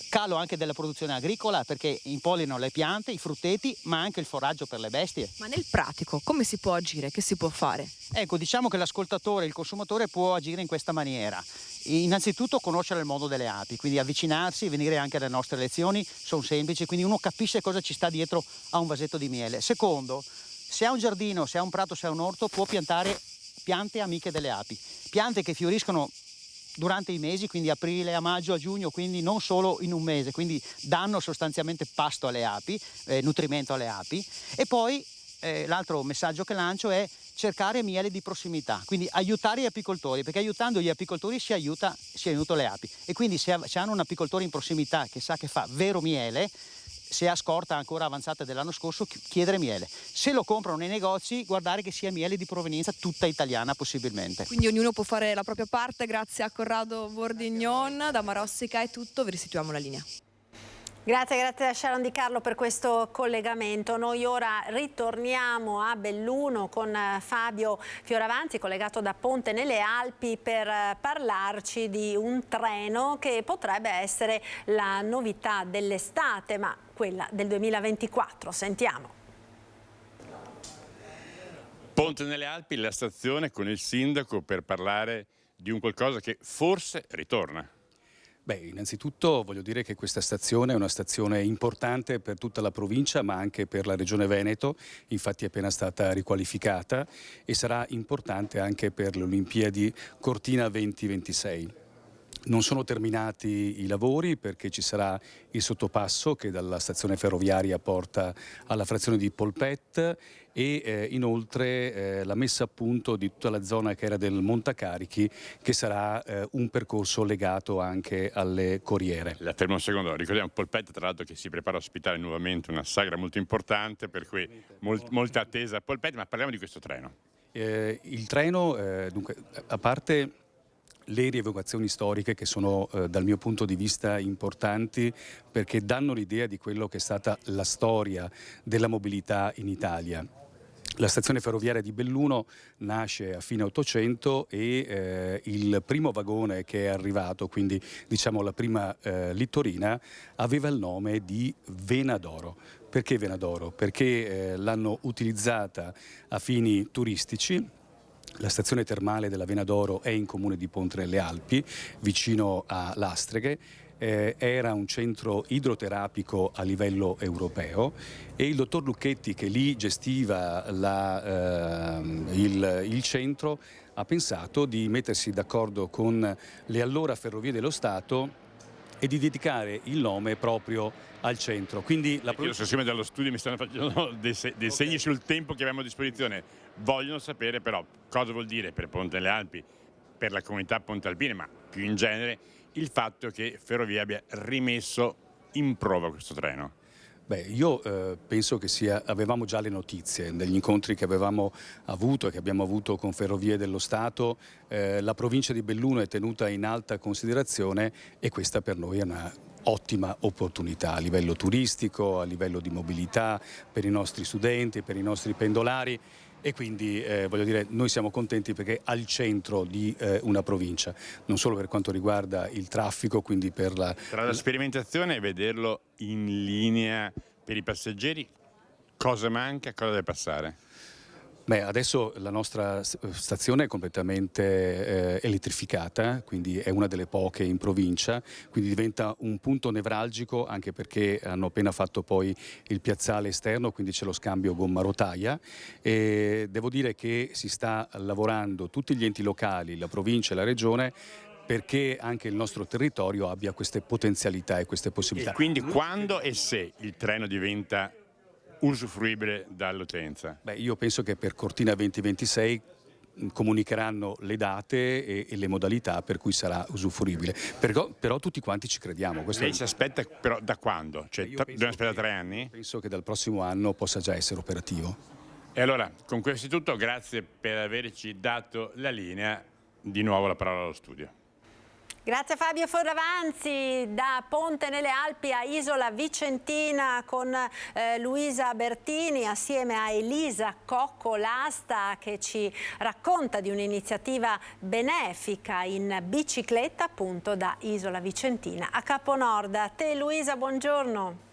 calo anche della produzione agricola perché impollinano le piante, i frutteti, ma anche il foraggio per le bestie. Ma nel pratico come si può agire? Che si può fare? Ecco, diciamo che l'ascoltatore, il consumatore può agire in questa maniera. Innanzitutto conoscere il mondo delle api, quindi avvicinarsi, venire anche alle nostre lezioni, sono semplici, quindi uno capisce cosa ci sta dietro a un vasetto di miele. Secondo, se ha un giardino, se ha un prato, se ha un orto, può piantare piante amiche delle api, piante che fioriscono durante i mesi, quindi aprile, a maggio, a giugno, quindi non solo in un mese, quindi danno sostanzialmente pasto alle api, nutrimento alle api. E poi l'altro messaggio che lancio è cercare miele di prossimità, quindi aiutare gli apicoltori, perché aiutando gli apicoltori si aiuta le api. E quindi se hanno un apicoltore in prossimità che sa che fa vero miele, se ha scorta ancora avanzata dell'anno scorso, chiedere miele. Se lo comprano nei negozi, guardare che sia miele di provenienza tutta italiana possibilmente. Quindi ognuno può fare la propria parte. Grazie a Corrado Bordignon, da Marossica è tutto, vi restituiamo la linea. Grazie a Sharon Di Carlo per questo collegamento. Noi ora ritorniamo a Belluno con Fabio Fioravanti, collegato da Ponte nelle Alpi, per parlarci di un treno che potrebbe essere la novità dell'estate, ma quella del 2024. Sentiamo. Ponte nelle Alpi, la stazione con il sindaco per parlare di un qualcosa che forse ritorna. Beh, innanzitutto voglio dire che questa stazione è una stazione importante per tutta la provincia, ma anche per la regione Veneto, infatti è appena stata riqualificata e sarà importante anche per le Olimpiadi Cortina 2026. Non sono terminati i lavori perché ci sarà il sottopasso che dalla stazione ferroviaria porta alla frazione di Polpet e inoltre la messa a punto di tutta la zona che era del Montacarichi, che sarà un percorso legato anche alle corriere. La fermo un secondo, ricordiamo Polpet tra l'altro che si prepara a ospitare nuovamente una sagra molto importante, per cui molta attesa a Polpet, ma parliamo di questo treno. Il treno, dunque, a parte le rievocazioni storiche che sono dal mio punto di vista importanti perché danno l'idea di quello che è stata la storia della mobilità in Italia. La stazione ferroviaria di Belluno nasce a fine 800 e il primo vagone che è arrivato, quindi diciamo la prima littorina, aveva il nome di Vena d'Oro. Perché Vena d'Oro? Perché l'hanno utilizzata a fini turistici. La stazione termale della Vena d'Oro è in comune di Ponte nelle Alpi, vicino a Lastreghe. Era un centro idroterapico a livello europeo e il dottor Lucchetti, che lì gestiva il centro, ha pensato di mettersi d'accordo con le allora Ferrovie dello Stato e di dedicare il nome proprio al centro. Quindi la Io dallo studio mi stanno facendo dei segni sul tempo che abbiamo a disposizione. Vogliono sapere però cosa vuol dire per Ponte nelle Alpi, per la comunità pontalpine, ma più in genere il fatto che Ferrovia abbia rimesso in prova questo treno. Beh, io penso che avevamo già le notizie degli incontri che avevamo avuto e che abbiamo avuto con Ferrovie dello Stato. La provincia di Belluno è tenuta in alta considerazione e questa per noi è una ottima opportunità a livello turistico, a livello di mobilità per i nostri studenti, per i nostri pendolari. E quindi voglio dire, noi siamo contenti perché al centro di una provincia, non solo per quanto riguarda il traffico, quindi per Tra la sperimentazione e vederlo in linea per i passeggeri, cosa manca, cosa deve passare? Beh, adesso la nostra stazione è completamente elettrificata, quindi è una delle poche in provincia, quindi diventa un punto nevralgico anche perché hanno appena fatto poi il piazzale esterno, quindi c'è lo scambio gomma-rotaia e devo dire che si sta lavorando tutti gli enti locali, la provincia e la regione, perché anche il nostro territorio abbia queste potenzialità e queste possibilità. E quindi quando e se il treno diventa usufruibile dall'utenza? Beh, io penso che per Cortina 2026 comunicheranno le date e le modalità per cui sarà usufruibile. Però tutti quanti ci crediamo. Lei si aspetta però da quando? Cioè, dobbiamo aspettare 3 anni? Penso che dal prossimo anno possa già essere operativo. E allora, con questo è tutto. Grazie per averci dato la linea. Di nuovo la parola allo studio. Grazie Fabio Fioravanti. Da Ponte nelle Alpi a Isola Vicentina con Luisa Bertini assieme a Elisa Coccolasta, che ci racconta di un'iniziativa benefica in bicicletta appunto da Isola Vicentina a Caponord. A te Luisa, buongiorno.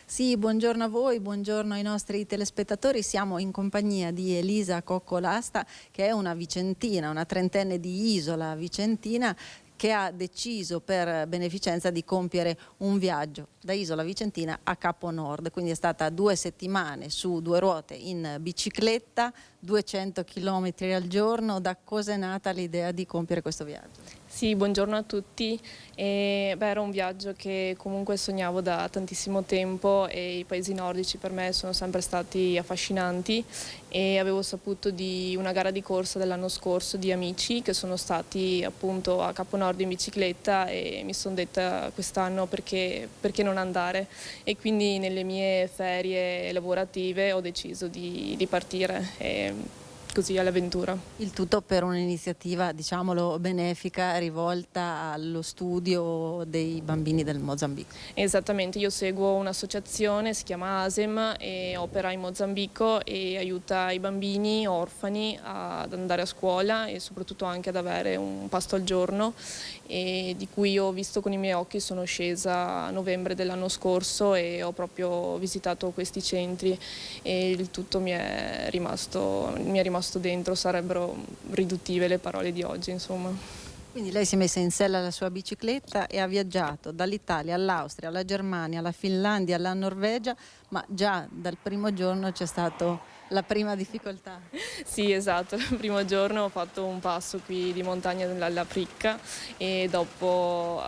Sì, buongiorno a voi, buongiorno ai nostri telespettatori. Siamo in compagnia di Elisa Coccolasta, che è una vicentina, una trentenne di Isola Vicentina, che ha deciso per beneficenza di compiere un viaggio da Isola Vicentina a Caponord. Quindi è stata 2 settimane su 2 ruote in bicicletta, 200 km al giorno. Da cosa è nata l'idea di compiere questo viaggio? Sì, buongiorno a tutti. Era un viaggio che comunque sognavo da tantissimo tempo e i paesi nordici per me sono sempre stati affascinanti, e avevo saputo di una gara di corsa dell'anno scorso di amici che sono stati appunto a Caponord in bicicletta, e mi sono detta quest'anno perché non andare, e quindi nelle mie ferie lavorative ho deciso di partire. Così all'avventura. Il tutto per un'iniziativa, diciamolo, benefica rivolta allo studio dei bambini del Mozambico. Esattamente, io seguo un'associazione, si chiama ASEM, e opera in Mozambico e aiuta i bambini orfani ad andare a scuola e soprattutto anche ad avere un pasto al giorno, e di cui ho visto con i miei occhi. Sono scesa a novembre dell'anno scorso e ho proprio visitato questi centri, e il tutto mi è rimasto dentro. Sarebbero riduttive le parole di oggi, insomma. Quindi lei si è messa in sella alla sua bicicletta e ha viaggiato dall'Italia all'Austria, alla Germania, alla Finlandia, alla Norvegia, ma già dal primo giorno c'è stato la prima difficoltà. Sì, esatto, il primo giorno ho fatto un passo qui di montagna alla Pricca, e dopo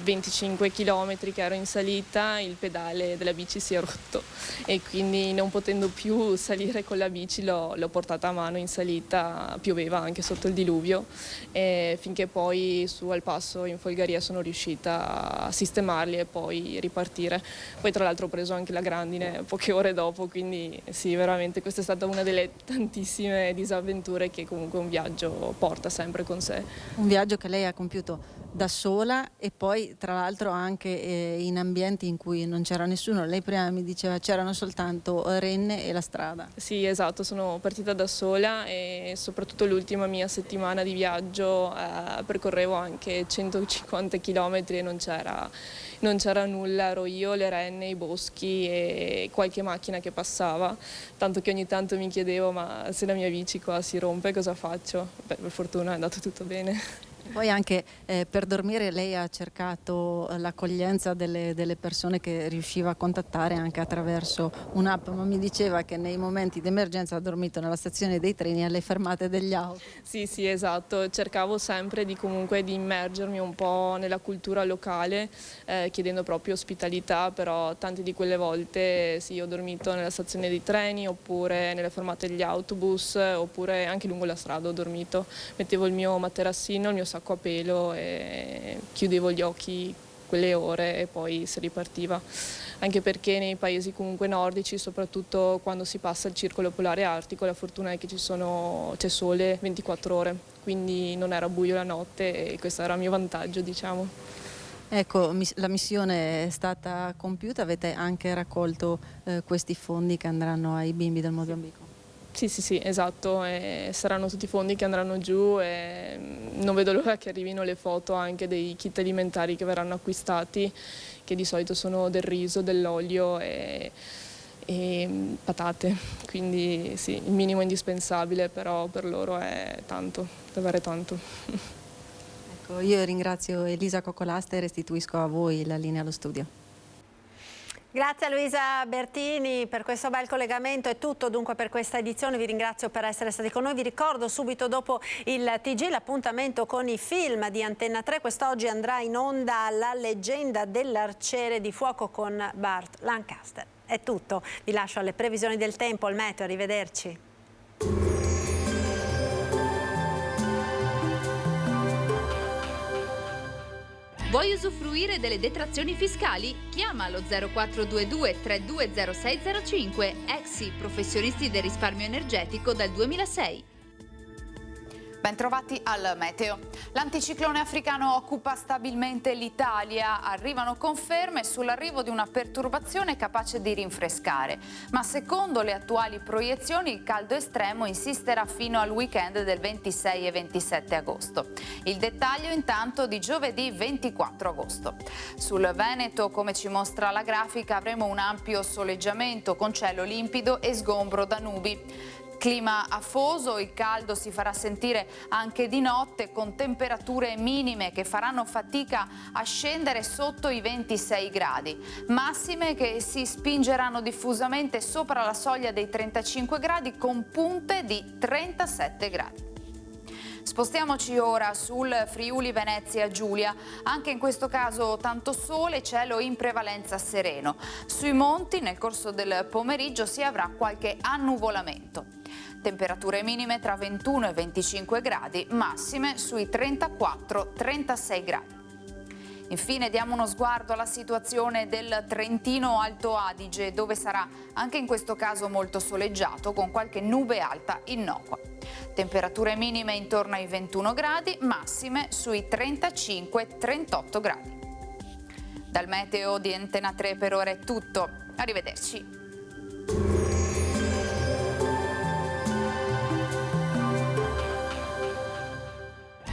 25 km che ero in salita il pedale della bici si è rotto, e quindi non potendo più salire con la bici l'ho portata a mano in salita. Pioveva anche sotto il diluvio, finché poi su al passo in Folgaria sono riuscita a sistemarli e poi ripartire. Poi tra l'altro ho preso anche la grandine poche ore dopo, quindi sì, veramente questa è stata una delle tantissime disavventure che comunque un viaggio porta sempre con sé. Un viaggio che lei ha compiuto da sola, e poi tra l'altro anche in ambienti in cui non c'era nessuno. Lei prima mi diceva c'erano soltanto renne e la strada. Sì, esatto, sono partita da sola, e soprattutto l'ultima mia settimana di viaggio percorrevo anche 150 km e non c'era nulla, ero io, le renne, i boschi e qualche macchina che passava, tanto che ogni tanto mi chiedevo: ma se la mia bici qua si rompe cosa faccio? Beh, per fortuna è andato tutto bene. Poi anche per dormire lei ha cercato l'accoglienza delle persone che riusciva a contattare anche attraverso un'app, ma mi diceva che nei momenti di emergenza ha dormito nella stazione dei treni e alle fermate degli autobus. Sì, esatto, cercavo sempre di immergermi un po' nella cultura locale, chiedendo proprio ospitalità, però tante di quelle volte sì, ho dormito nella stazione dei treni, oppure nelle fermate degli autobus, oppure anche lungo la strada ho dormito. Mettevo il mio materassino, il mio sacco a pelo e chiudevo gli occhi quelle ore e poi si ripartiva, anche perché nei paesi comunque nordici, soprattutto quando si passa il circolo polare artico, la fortuna è che c'è sole 24 ore, quindi non era buio la notte, e questo era il mio vantaggio, diciamo. Ecco, la missione è stata compiuta, avete anche raccolto questi fondi che andranno ai bimbi del Mozambico? Sì, esatto, saranno tutti fondi che andranno giù, e non vedo l'ora che arrivino le foto anche dei kit alimentari che verranno acquistati, che di solito sono del riso, dell'olio e patate, quindi sì, il minimo indispensabile, però per loro è tanto, davvero tanto. Ecco, io ringrazio Elisa Coccolasta e restituisco a voi la linea allo studio. Grazie a Luisa Bertini per questo bel collegamento. È tutto dunque per questa edizione, vi ringrazio per essere stati con noi. Vi ricordo subito dopo il TG l'appuntamento con i film di Antenna 3. Quest'oggi andrà in onda La leggenda dell'arciere di fuoco con Burt Lancaster. È tutto, vi lascio alle previsioni del tempo, al meteo, arrivederci. Vuoi usufruire delle detrazioni fiscali? Chiama lo 0422 320605. Exi, professionisti del risparmio energetico dal 2006. Bentrovati al meteo. L'anticiclone africano occupa stabilmente l'Italia. Arrivano conferme sull'arrivo di una perturbazione capace di rinfrescare. Ma secondo le attuali proiezioni il caldo estremo insisterà fino al weekend del 26 e 27 agosto. Il dettaglio intanto di giovedì 24 agosto. Sul Veneto, come ci mostra la grafica, avremo un ampio soleggiamento con cielo limpido e sgombro da nubi. Clima afoso, il caldo si farà sentire anche di notte con temperature minime che faranno fatica a scendere sotto i 26 gradi, massime che si spingeranno diffusamente sopra la soglia dei 35 gradi con punte di 37 gradi. Spostiamoci ora sul Friuli Venezia Giulia, anche in questo caso tanto sole, cielo in prevalenza sereno. Sui monti nel corso del pomeriggio si avrà qualche annuvolamento. Temperature minime tra 21 e 25 gradi, massime sui 34-36 gradi. Infine diamo uno sguardo alla situazione del Trentino Alto Adige, dove sarà anche in questo caso molto soleggiato con qualche nube alta innocua. Temperature minime intorno ai 21 gradi, massime sui 35-38 gradi. Dal meteo di Antena 3 per ora è tutto. Arrivederci.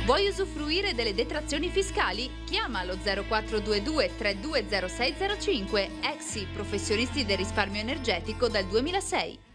Vuoi usufruire delle detrazioni fiscali? Chiama lo 0422 320605. Exi, professionisti del risparmio energetico dal 2006.